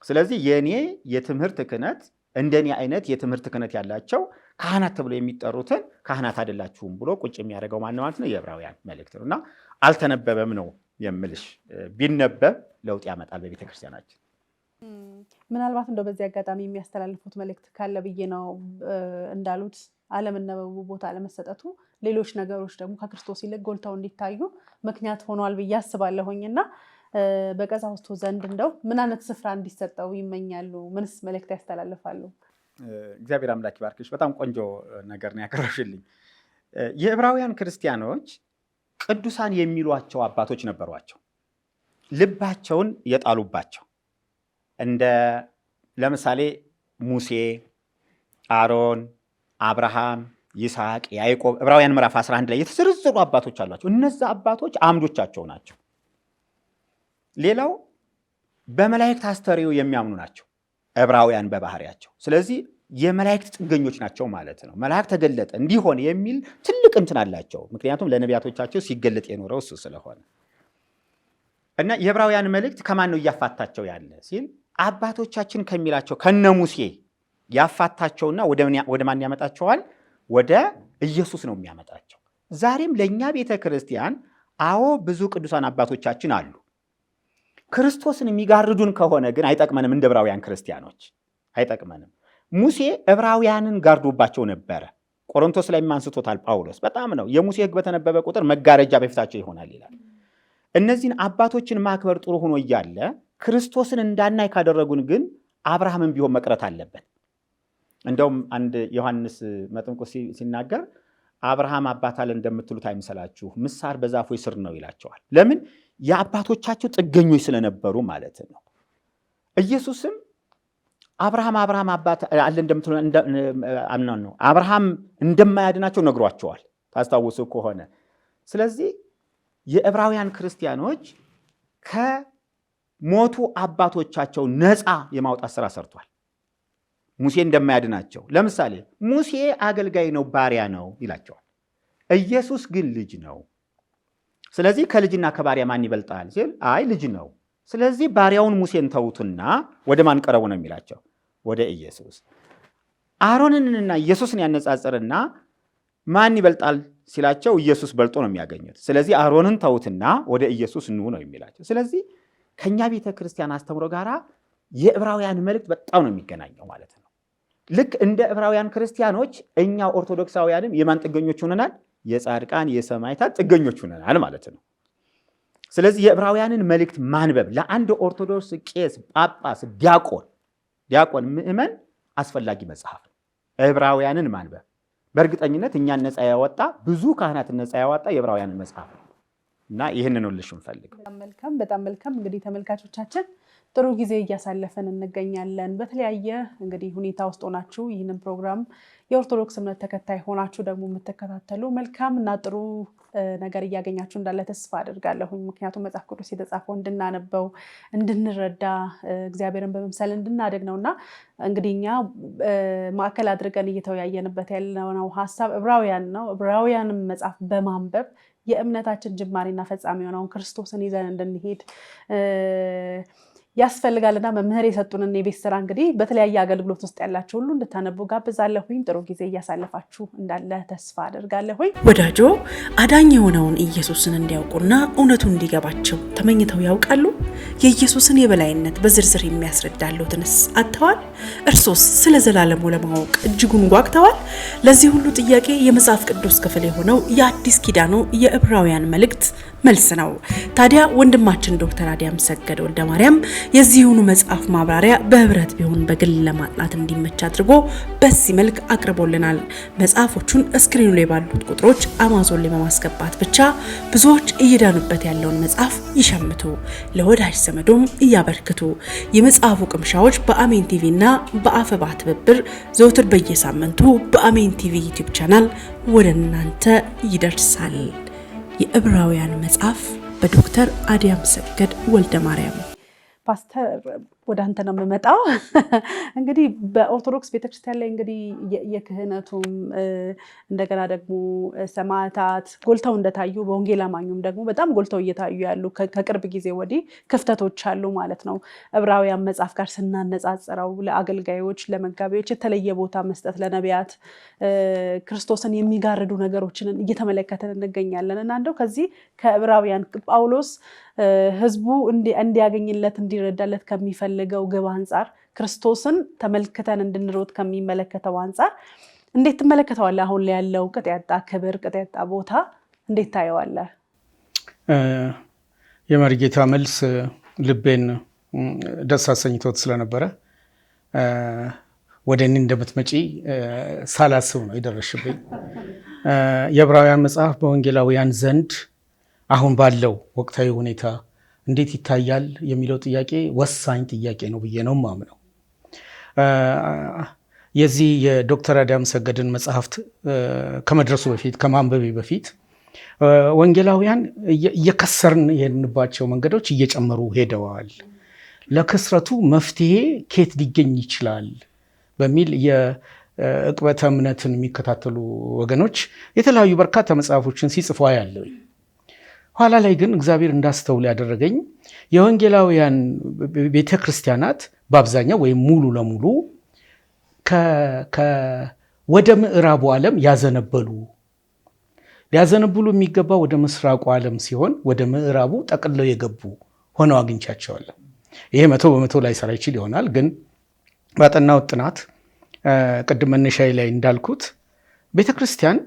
ስለዚህ የኔ የትምህርት ክህነት እንደኔ አይነት የትምህርት ክህነት ያላቸው ካህናት ተብሎ የሚጠሩትን ካህናት አይደላችሁም ብሎ ቁጭ የሚያደርገው ማን ማለት ነው? የዕብራውያን መልእክት ነው እና አልተነበበም ነው የምልሽ። ቢነበብ ለውጥ ያመጣል በቤተ ክርስቲያናችን። ምናልባት እንደው በዚህ አጋጣሚ የሚያስተላልፉት መልእክት ካለ ብዬ ነው። እንዳሉት አለመነበቡ ቦታ አለመሰጠቱ ሌሎች ነገሮች ደግሞ ከክርስቶስ ይልቅ ጎልተው እንዲታዩ ምክንያት ሆኗል ብዬ አስባለሁኝ እና በቀሳውስቱ ዘንድ እንደው ምን አይነት ስፍራ እንዲሰጠው ይመኛሉ? ምንስ መልእክት ያስተላልፋሉ? እግዚአብሔር አምላክ ይባርክሽ። በጣም ቆንጆ ነገር ነው ያቀረብሽልኝ። የዕብራውያን ክርስቲያኖች ቅዱሳን የሚሏቸው አባቶች ነበሯቸው፣ ልባቸውን የጣሉባቸው እንደ ለምሳሌ ሙሴ፣ አሮን፣ አብርሃም፣ ይስሐቅ፣ ያዕቆብ ዕብራውያን ምዕራፍ 11 ላይ የተዘረዘሩ አባቶች አሏቸው። እነዛ አባቶች አምዶቻቸው ናቸው። ሌላው በመላእክት አስተርእዮ የሚያምኑ ናቸው ዕብራውያን በባህሪያቸው። ስለዚህ የመላእክት ጥገኞች ናቸው ማለት ነው። መልአክ ተገለጠ እንዲሆን የሚል ትልቅ እንትን አላቸው። ምክንያቱም ለነቢያቶቻቸው ሲገለጥ የኖረው እሱ ስለሆነ እና የዕብራውያን መልእክት ከማን ነው እያፋታቸው ያለ ሲል አባቶቻችን ከሚላቸው ከነ ሙሴ ያፋታቸውና ወደ ማን ያመጣቸዋል? ወደ ኢየሱስ ነው የሚያመጣቸው። ዛሬም ለእኛ ቤተ ክርስቲያን አዎ ብዙ ቅዱሳን አባቶቻችን አሉ። ክርስቶስን የሚጋርዱን ከሆነ ግን አይጠቅመንም። እንደ ዕብራውያን ክርስቲያኖች አይጠቅመንም። ሙሴ ዕብራውያንን ጋርዶባቸው ነበረ። ቆሮንቶስ ላይ አንስቶታል ጳውሎስ። በጣም ነው የሙሴ ሕግ በተነበበ ቁጥር መጋረጃ በፊታቸው ይሆናል ይላል። እነዚህን አባቶችን ማክበር ጥሩ ሆኖ እያለ ክርስቶስን እንዳናይ ካደረጉን ግን አብርሃምን ቢሆን መቅረት አለበት። እንደውም አንድ ዮሐንስ መጥምቁ ሲናገር አብርሃም አባት አለ እንደምትሉት አይምሰላችሁ፣ ምሳር በዛፎች ስር ነው ይላቸዋል። ለምን? የአባቶቻቸው ጥገኞች ስለነበሩ ማለት ነው። ኢየሱስም አብርሃም አባት አለ እንደምትሉ ነው አብርሃም እንደማያድናቸው ነግሯቸዋል፣ ታስታውሱ ከሆነ። ስለዚህ የዕብራውያን ክርስቲያኖች ከሞቱ አባቶቻቸው ነፃ የማውጣት ስራ ሰርቷል። ሙሴ እንደማያድናቸው ለምሳሌ ሙሴ አገልጋይ ነው፣ ባሪያ ነው ይላቸዋል። ኢየሱስ ግን ልጅ ነው። ስለዚህ ከልጅና ከባሪያ ማን ይበልጣል ሲል አይ ልጅ ነው። ስለዚህ ባሪያውን ሙሴን ተውቱና ወደ ማን ቀረቡ ነው የሚላቸው? ወደ ኢየሱስ። አሮንንና ኢየሱስን ያነጻጽርና ማን ይበልጣል ሲላቸው ኢየሱስ በልጦ ነው የሚያገኙት። ስለዚህ አሮንን ተውትና ወደ ኢየሱስ ኑ ነው የሚላቸው። ስለዚህ ከኛ ቤተ ክርስቲያን አስተምሮ ጋራ የዕብራውያን መልእክት በጣም ነው የሚገናኘው ማለት ነው። ልክ እንደ ዕብራውያን ክርስቲያኖች እኛ ኦርቶዶክሳውያንም የማን ጥገኞች ሆነናል? የጻድቃን የሰማዕታት ጥገኞች ሆነናል ማለት ነው። ስለዚህ የዕብራውያንን መልእክት ማንበብ ለአንድ ኦርቶዶክስ ቄስ፣ ጳጳስ፣ ዲያቆን፣ ምእመን አስፈላጊ መጽሐፍ ነው። ዕብራውያንን ማንበብ በእርግጠኝነት እኛን ነፃ ያወጣ ብዙ ካህናትን ነፃ ያወጣ የዕብራውያንን መጽሐፍ ነው እና ይህንን ሁልሽ እንፈልግ። በጣም መልካም። እንግዲህ ተመልካቾቻችን ጥሩ ጊዜ እያሳለፈን እንገኛለን። በተለያየ እንግዲህ ሁኔታ ውስጥ ሆናችሁ ይህንን ፕሮግራም የኦርቶዶክስ እምነት ተከታይ ሆናችሁ ደግሞ የምትከታተሉ መልካም እና ጥሩ ነገር እያገኛችሁ እንዳለ ተስፋ አድርጋለሁኝ። ምክንያቱም መጽሐፍ ቅዱስ የተጻፈው እንድናነበው፣ እንድንረዳ፣ እግዚአብሔርን በመምሰል እንድናደግ ነውና እንግዲህ እኛ ማዕከል አድርገን እየተወያየንበት ያለነው ሀሳብ ዕብራውያን ነው። ዕብራውያንም መጽሐፍ በማንበብ የእምነታችን ጅማሬና ፈጻሚ የሆነውን ክርስቶስን ይዘን እንድንሄድ ያስፈልጋልና መምህር የሰጡንን የቤት ስራ እንግዲህ በተለያየ አገልግሎት ውስጥ ያላችሁ ሁሉ እንድታነቡ ጋብዛለሁኝ። ጥሩ ጊዜ እያሳለፋችሁ እንዳለ ተስፋ አደርጋለሁኝ። ወዳጆ አዳኝ የሆነውን ኢየሱስን እንዲያውቁና እውነቱ እንዲገባቸው ተመኝተው ያውቃሉ? የኢየሱስን የበላይነት በዝርዝር የሚያስረዳሉትንስ አጥተዋል? እርሶስ ስለ ዘላለሙ ለማወቅ እጅጉን ጓግተዋል? ለዚህ ሁሉ ጥያቄ የመጽሐፍ ቅዱስ ክፍል የሆነው የአዲስ ኪዳኑ የዕብራውያን መልእክት መልስ ነው። ታዲያ ወንድማችን ዶክተር አዲያም ሰገድ ወልደ ማርያም የዚሁኑ መጽሐፍ ማብራሪያ በህብረት ቢሆን በግል ለማጥናት እንዲመች አድርጎ በዚህ መልክ አቅርቦልናል። መጽሐፎቹን ስክሪኑ ላይ ባሉት ቁጥሮች አማዞን ላይ በማስገባት ብቻ ብዙዎች እየዳኑበት ያለውን መጽሐፍ ይሸምቱ፣ ለወዳጅ ዘመዶም እያበርክቱ። የመጽሐፉ ቅምሻዎች በአሜን ቲቪ እና በአፈባ ትብብር ዘውትር በየሳምንቱ በአሜን ቲቪ ዩቲዩብ ቻናል ወደ እናንተ ይደርሳል። የዕብራውያን መጽሐፍ በዶክተር አዲያም ሰገድ ወልደ ማርያም። ፓስተር ወደ አንተ ነው የምመጣው። እንግዲህ በኦርቶዶክስ ቤተክርስቲያን ላይ እንግዲህ የክህነቱም እንደገና ደግሞ ሰማዕታት ጎልተው እንደታዩ በወንጌል አማኙም ደግሞ በጣም ጎልተው እየታዩ ያሉ ከቅርብ ጊዜ ወዲህ ክፍተቶች አሉ ማለት ነው። ዕብራውያን መጽሐፍ ጋር ስናነጻጽረው ለአገልጋዮች፣ ለመጋቢዎች የተለየ ቦታ መስጠት፣ ለነቢያት ክርስቶስን የሚጋርዱ ነገሮችን እየተመለከተን እንገኛለን እና እንደው ከዚህ ከዕብራውያን ጳውሎስ ህዝቡ እንዲያገኝለት እንዲረዳለት ከሚፈልገው ግብ አንጻር ክርስቶስን ተመልክተን እንድንሮጥ ከሚመለከተው አንጻር እንዴት ትመለከተዋለህ? አሁን ላይ ያለው ቅጥ ያጣ ክብር፣ ቅጥ ያጣ ቦታ እንዴት ታየዋለህ? የመሪጌታ መልስ ልቤን ደስ አሰኝቶት ስለነበረ ወደ እኔ እንደምትመጪ ሳላስብ ነው የደረሽብኝ። የዕብራውያን መጽሐፍ በወንጌላውያን ዘንድ አሁን ባለው ወቅታዊ ሁኔታ እንዴት ይታያል የሚለው ጥያቄ ወሳኝ ጥያቄ ነው ብዬ ነው የማምነው። የዚህ የዶክተር አዳም ሰገድን መጽሐፍት ከመድረሱ በፊት ከማንበቤ በፊት ወንጌላውያን እየከሰርን የሄድንባቸው መንገዶች እየጨመሩ ሄደዋል። ለክስረቱ መፍትሄ ኬት ሊገኝ ይችላል በሚል የዕቅበተ እምነትን የሚከታተሉ ወገኖች የተለያዩ በርካታ መጽሐፎችን ሲጽፉ ያለው። ኋላ ላይ ግን እግዚአብሔር እንዳስተውል ያደረገኝ የወንጌላውያን ቤተ ክርስቲያናት በአብዛኛው ወይም ሙሉ ለሙሉ ወደ ምዕራቡ ዓለም ሊያዘነብሉ የሚገባ ወደ ምስራቁ ዓለም ሲሆን ወደ ምዕራቡ ጠቅለው የገቡ ሆነው አግኝቻቸዋለሁ። ይሄ 100% ላይ ሰራ ይችል ይሆናል፣ ግን ባጠናሁት ጥናት ቅድም መነሻዬ ላይ እንዳልኩት ቤተክርስቲያን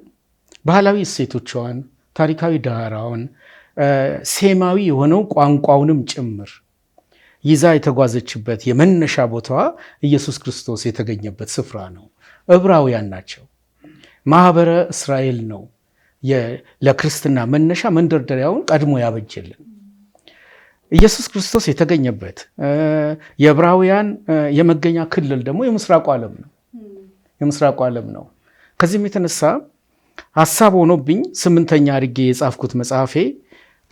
ባህላዊ እሴቶቿን፣ ታሪካዊ ዳራውን፣ ሴማዊ የሆነው ቋንቋውንም ጭምር ይዛ የተጓዘችበት የመነሻ ቦታዋ ኢየሱስ ክርስቶስ የተገኘበት ስፍራ ነው። ዕብራውያን ናቸው። ማህበረ እስራኤል ነው ለክርስትና መነሻ መንደርደሪያውን ቀድሞ ያበጀልን። ኢየሱስ ክርስቶስ የተገኘበት የዕብራውያን የመገኛ ክልል ደግሞ የምስራቁ ዓለም ነው። ከዚህም የተነሳ ሀሳብ ሆኖብኝ 8ኛ አድርጌ የጻፍኩት መጽሐፌ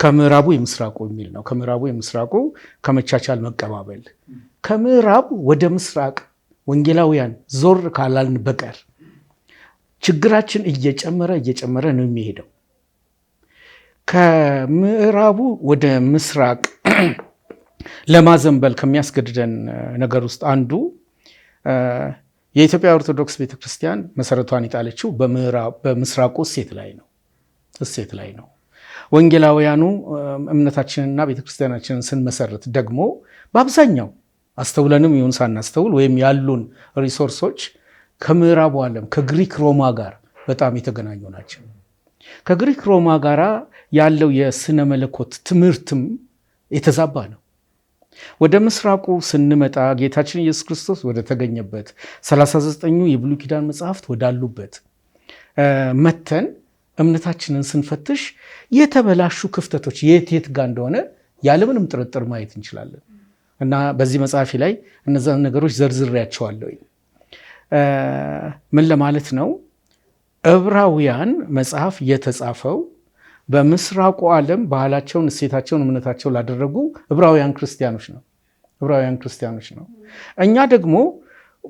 ከምዕራቡ የምስራቁ የሚል ነው። ከምዕራቡ የምስራቁ ከመቻቻል መቀባበል፣ ከምዕራብ ወደ ምስራቅ ወንጌላውያን ዞር ካላልን በቀር ችግራችን እየጨመረ ነው የሚሄደው። ከምዕራቡ ወደ ምስራቅ ለማዘንበል ከሚያስገድደን ነገር ውስጥ አንዱ የኢትዮጵያ ኦርቶዶክስ ቤተክርስቲያን መሰረቷን የጣለችው በምስራቁ እሴት ላይ ነው። ወንጌላውያኑ እምነታችንና ቤተክርስቲያናችንን ስንመሰርት ደግሞ በአብዛኛው አስተውለንም ይሁን ሳናስተውል ወይም ያሉን ሪሶርሶች ከምዕራቡ ዓለም ከግሪክ ሮማ ጋር በጣም የተገናኙ ናቸው። ከግሪክ ሮማ ጋር ያለው የስነ መለኮት ትምህርትም የተዛባ ነው። ወደ ምስራቁ ስንመጣ ጌታችን ኢየሱስ ክርስቶስ ወደ ተገኘበት 39ኙ የብሉይ ኪዳን መጽሐፍት ወዳሉበት መተን እምነታችንን ስንፈትሽ የተበላሹ ክፍተቶች የት ጋር እንደሆነ ያለምንም ጥርጥር ማየት እንችላለን። እና በዚህ መጽሐፊ ላይ እነዛን ነገሮች ዘርዝሬያቸዋለሁ። ምን ለማለት ነው? ዕብራውያን መጽሐፍ የተጻፈው በምስራቁ ዓለም ባህላቸውን፣ እሴታቸውን፣ እምነታቸውን ላደረጉ ዕብራውያን ክርስቲያኖች ነው። እኛ ደግሞ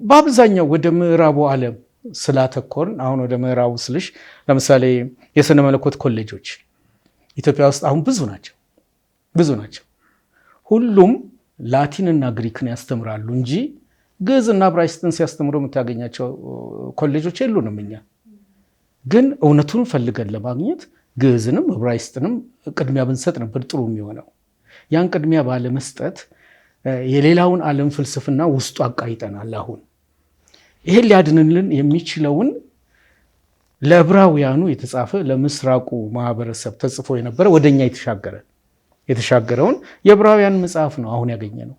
በአብዛኛው ወደ ምዕራቡ ዓለም ስላተኮርን፣ አሁን ወደ ምዕራቡ ስልሽ ለምሳሌ የስነ መለኮት ኮሌጆች ኢትዮጵያ ውስጥ አሁን ብዙ ናቸው። ሁሉም ላቲንና ግሪክን ያስተምራሉ እንጂ ግዕዝና ዕብራይስጥን ሲያስተምሩ የምታገኛቸው ኮሌጆች የሉንም። እኛ ግን እውነቱን ፈልገን ለማግኘት ግዕዝንም ዕብራይስጥንም ቅድሚያ ብንሰጥ ነበር ጥሩ የሚሆነው። ያን ቅድሚያ ባለመስጠት የሌላውን ዓለም ፍልስፍና ውስጡ አቃይጠናል። አሁን ይሄን ሊያድንልን የሚችለውን ለዕብራውያኑ የተጻፈ ለምስራቁ ማህበረሰብ ተጽፎ የነበረ ወደኛ የተሻገረውን የዕብራውያን መጽሐፍ ነው አሁን ያገኘ ነው።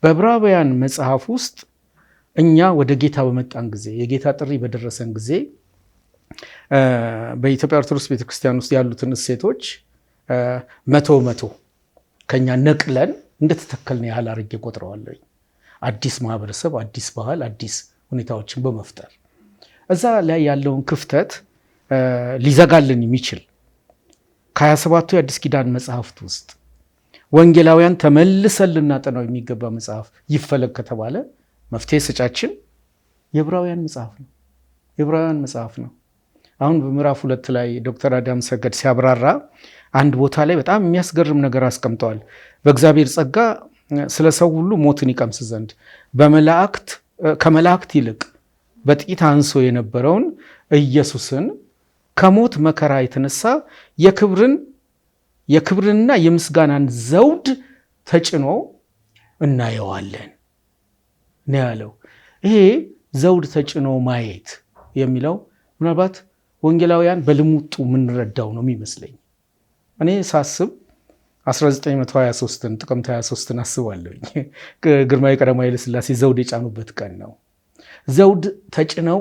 በዕብራውያን መጽሐፍ ውስጥ እኛ ወደ ጌታ በመጣን ጊዜ፣ የጌታ ጥሪ በደረሰን ጊዜ በኢትዮጵያ ኦርቶዶክስ ቤተክርስቲያን ውስጥ ያሉትን እሴቶች 100% ከኛ ነቅለን እንደተተከልን ያህል አድርጌ ቆጥረዋለሁ። አዲስ ማህበረሰብ፣ አዲስ ባህል፣ አዲስ ሁኔታዎችን በመፍጠር እዛ ላይ ያለውን ክፍተት ሊዘጋልን የሚችል ከ27ቱ የአዲስ ኪዳን መጽሐፍት ውስጥ ወንጌላውያን ተመልሰን ልናጠናው የሚገባ መጽሐፍ ይፈለግ ከተባለ መፍትሄ ሰጫችን የዕብራውያን መጽሐፍ ነው። አሁን በምዕራፍ 2 ላይ ዶክተር አዳም ሰገድ ሲያብራራ አንድ ቦታ ላይ በጣም የሚያስገርም ነገር አስቀምጠዋል። በእግዚአብሔር ጸጋ ስለ ሰው ሁሉ ሞትን ይቀምስ ዘንድ ከመላእክት ይልቅ በጥቂት አንሶ የነበረውን ኢየሱስን ከሞት መከራ የተነሳ የክብርንና የምስጋናን ዘውድ ተጭኖ እናየዋለን ነው ያለው። ይሄ ዘውድ ተጭኖ ማየት የሚለው ምናልባት ወንጌላውያን በልሙጡ የምንረዳው ነው የሚመስለኝ። እኔ ሳስብ 1923ን ጥቅምት 23ን አስባለሁኝ። ግርማዊ ቀዳማዊ ኃይለ ሥላሴ ዘውድ የጫኑበት ቀን ነው። ዘውድ ተጭነው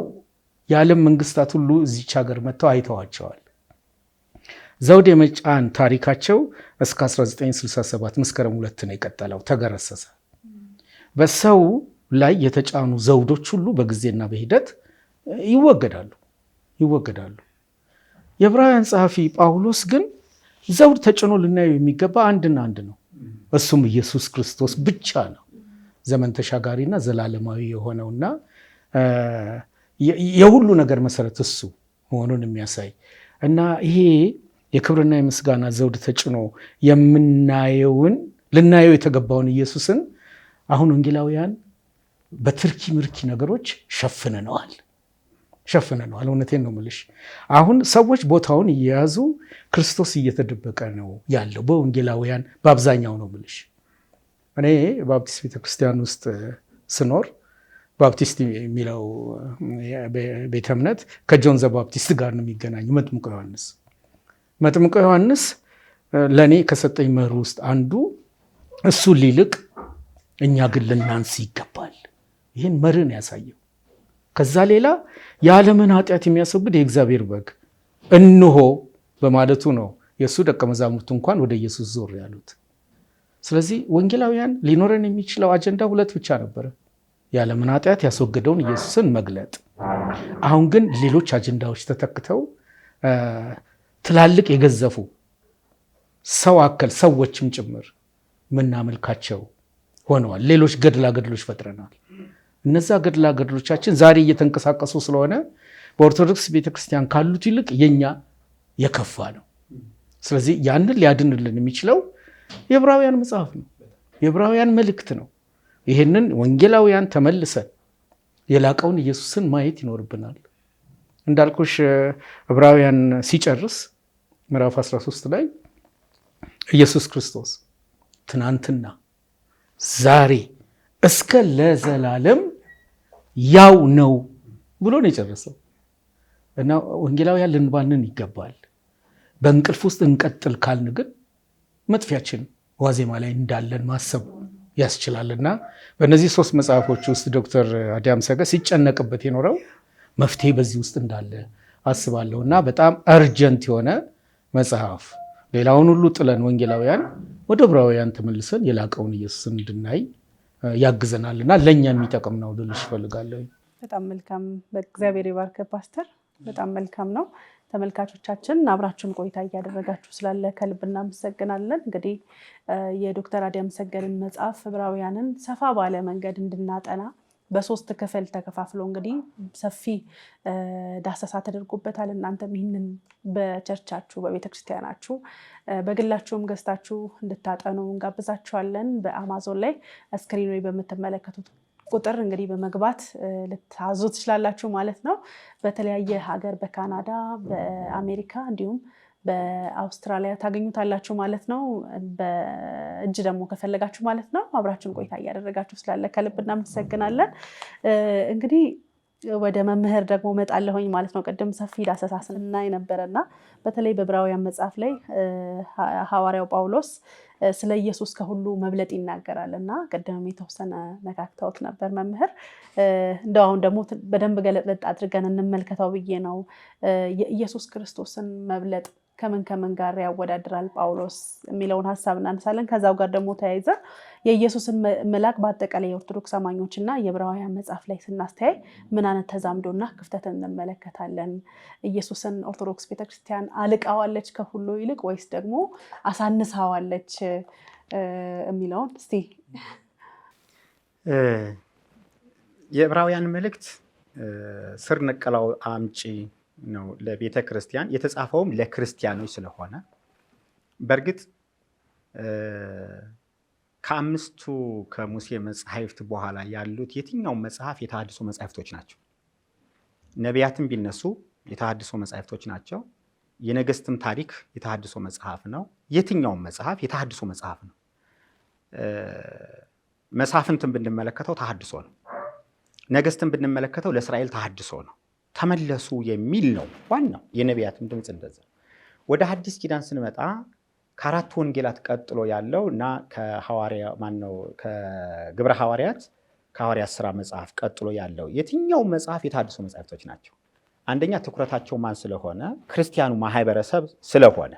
የዓለም መንግስታት ሁሉ እዚች ሀገር መጥተው አይተዋቸዋል። ዘውድ የመጫን ታሪካቸው እስከ 1967 መስከረም 2 ነው የቀጠለው፣ ተገረሰሰ። በሰው ላይ የተጫኑ ዘውዶች ሁሉ በጊዜና በሂደት ይወገዳሉ። የዕብራውያን ጸሐፊ ጳውሎስ ግን ዘውድ ተጭኖ ልናየው የሚገባ አንድና አንድ ነው፣ እሱም ኢየሱስ ክርስቶስ ብቻ ነው። ዘመን ተሻጋሪና ዘላለማዊ የሆነውና የሁሉ ነገር መሰረት እሱ መሆኑን የሚያሳይ እና ይሄ የክብርና የምስጋና ዘውድ ተጭኖ የምናየውን ልናየው የተገባውን ኢየሱስን አሁን ወንጌላውያን በትርኪ ምርኪ ነገሮች ሸፍነነዋል። እውነቴን ነው የምልሽ። አሁን ሰዎች ቦታውን እየያዙ ክርስቶስ እየተደበቀ ነው ያለው በወንጌላውያን በአብዛኛው ነው የምልሽ። እኔ ባፕቲስት ቤተክርስቲያን ውስጥ ስኖር ባፕቲስት የሚለው ቤተ እምነት ከጆን ዘ ባፕቲስት ጋር ነው የሚገናኙ። መጥምቆ ዮሐንስ ለእኔ ከሰጠኝ መርህ ውስጥ አንዱ እሱ ሊልቅ እኛ ግን ልናንስ ይገባል። ይህን መርህን ያሳየው። ከዛ ሌላ የዓለምን ኃጢአት የሚያስወግድ የእግዚአብሔር በግ እንሆ በማለቱ ነው የእሱ ደቀ መዛሙርቱ እንኳን ወደ ኢየሱስ ዞር ያሉት። ስለዚህ ወንጌላውያን ሊኖረን የሚችለው አጀንዳ 2 ብቻ ነበረ፣ የዓለምን ኃጢአት ያስወገደውን ኢየሱስን መግለጥ። አሁን ግን ሌሎች አጀንዳዎች ተተክተው ትላልቅ የገዘፉ ሰው አከል ሰዎችም ጭምር ምናመልካቸው ሆነዋል። ሌሎች ገድሎች ፈጥረናል። እነዛ ገድሎቻችን ዛሬ እየተንቀሳቀሱ ስለሆነ በኦርቶዶክስ ቤተክርስቲያን ካሉት ይልቅ የኛ የከፋ ነው። ስለዚህ ያንን ሊያድንልን የሚችለው የዕብራውያን መጽሐፍ ነው፣ የዕብራውያን መልእክት ነው። ይህንን ወንጌላውያን ተመልሰን የላቀውን ኢየሱስን ማየት ይኖርብናል። እንዳልኩሽ ዕብራውያን ሲጨርስ ምዕራፍ 13 ላይ ኢየሱስ ክርስቶስ ትናንትና ዛሬ እስከ ለዘላለም ያው ነው ብሎ ነው የጨረሰው። እና ወንጌላውያን ልንባንን ይገባል። በእንቅልፍ ውስጥ እንቀጥል ካልን ግን መጥፊያችን ዋዜማ ላይ እንዳለን ማሰብ ያስችላልና በእነዚህ 3 መጽሐፎች ውስጥ ዶክተር አዲያም ሰገድ ሲጨነቅበት የኖረው መፍትሄ በዚህ ውስጥ እንዳለ አስባለሁ። እና በጣም አርጀንት የሆነ መጽሐፍ፣ ሌላውን ሁሉ ጥለን ወንጌላውያን ወደ ዕብራውያን ተመልሰን የላቀውን ኢየሱስን እንድናይ ያግዘናል እና ለእኛ የሚጠቅም ነው ልልሽ እፈልጋለሁ። በጣም መልካም። በእግዚአብሔር ይባርክ ፓስተር። በጣም መልካም ነው። ተመልካቾቻችን አብራችሁን ቆይታ እያደረጋችሁ ስላለ ከልብ እናመሰግናለን። እንግዲህ የዶክተር አዲያም ሰገድን መጽሐፍ ዕብራውያንን ሰፋ ባለ መንገድ እንድናጠና በ3 ክፍል ተከፋፍሎ እንግዲህ ሰፊ ዳሰሳ ተደርጎበታል። እናንተም ይህንን በቸርቻችሁ በቤተክርስቲያናችሁ በግላችሁም ገዝታችሁ እንድታጠኑ እንጋብዛችኋለን። በአማዞን ላይ ስክሪን ላይ በምትመለከቱት ቁጥር እንግዲህ በመግባት ልታዙ ትችላላችሁ ማለት ነው። በተለያየ ሀገር በካናዳ፣ በአሜሪካ እንዲሁም በአውስትራሊያ ታገኙታላችሁ ማለት ነው። በእጅ ደግሞ ከፈለጋችሁ ማለት ነው። አብራችሁን ቆይታ እያደረጋችሁ ስላለ ከልብ እናመሰግናለን። እንግዲህ ወደ መምህር ደግሞ መጣለሁኝ ማለት ነው። ቅድም ሰፊ ዳሰሳ ስናይ ነበረና በተለይ በዕብራውያን መጽሐፍ ላይ ሐዋርያው ጳውሎስ ስለ ኢየሱስ ከሁሉ መብለጥ ይናገራል እና ቅድም የተወሰነ ነካክተውት ነበር መምህር። እንደው አሁን ደግሞ በደንብ ገለጥለጥ አድርገን እንመልከተው ብዬ ነው። የኢየሱስ ክርስቶስን መብለጥ ከምን ጋር ያወዳድራል ጳውሎስ የሚለውን ሀሳብ እናነሳለን። ከዛው ጋር ደግሞ ተያይዘ የኢየሱስን መላክ በአጠቃላይ የኦርቶዶክስ አማኞችና የዕብራውያን መጽሐፍ ላይ ስናስተያይ ምን አይነት ተዛምዶና ክፍተትን እንመለከታለን? ኢየሱስን ኦርቶዶክስ ቤተክርስቲያን አልቃዋለች ከሁሉ ይልቅ ወይስ ደግሞ አሳንሳዋለች የሚለውን እስቲ። የዕብራውያን መልእክት ስር ነቀላው አምጪ ነው ለቤተ ክርስቲያን፣ የተጻፈውም ለክርስቲያኖች ስለሆነ በእርግጥ ከ5ቱ ከሙሴ መጽሐፍት በኋላ ያሉት የትኛውም መጽሐፍ የተሐድሶ መጽሐፍቶች ናቸው። ነቢያትም ቢነሱ የተሐድሶ መጽሐፍቶች ናቸው። የነገስትም ታሪክ የተሐድሶ መጽሐፍ ነው። የትኛውም መጽሐፍ የተሐድሶ መጽሐፍ ነው። መሳፍንትን ብንመለከተው ተሐድሶ ነው። ነገስትን ብንመለከተው ለእስራኤል ተሐድሶ ነው። ተመለሱ የሚል ነው ዋናው የነቢያትም ድምፅ እንደዛ። ወደ ሐዲስ ኪዳን ስንመጣ ከ4 ወንጌላት ቀጥሎ ያለው እና ከግብረ ሐዋርያት ከሐዋርያት ሥራ መጽሐፍ ቀጥሎ ያለው የትኛው መጽሐፍ የተሐድሶ መጽሐፍቶች ናቸው። አንደኛ ትኩረታቸው ማን ስለሆነ ክርስቲያኑ ማህበረሰብ ስለሆነ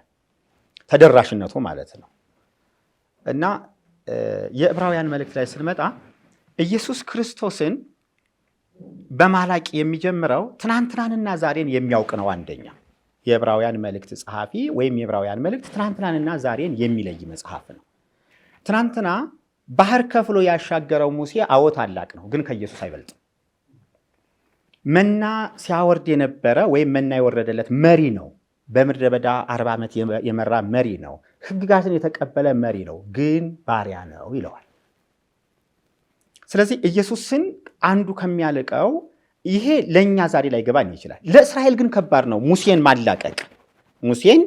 ተደራሽነቱ ማለት ነው። እና የዕብራውያን መልእክት ላይ ስንመጣ ኢየሱስ ክርስቶስን በማላቅ የሚጀምረው ትናንትናንና ዛሬን የሚያውቅ ነው። አንደኛ የዕብራውያን መልእክት ጸሐፊ ወይም የዕብራውያን መልእክት ትናንትናንና ዛሬን የሚለይ መጽሐፍ ነው። ትናንትና ባህር ከፍሎ ያሻገረው ሙሴ አዎ ታላቅ ነው፣ ግን ከኢየሱስ አይበልጥም። መና ሲያወርድ የነበረ ወይም መና የወረደለት መሪ ነው። በምድረ በዳ 40 ዓመት የመራ መሪ ነው። ሕግጋትን የተቀበለ መሪ ነው፣ ግን ባሪያ ነው ይለዋል። ስለዚህ ኢየሱስን አንዱ ከሚያልቀው ይሄ ለእኛ ዛሬ ላይ ገባን ይችላል። ለእስራኤል ግን ከባድ ነው ሙሴን ማላቀቅ። ሙሴን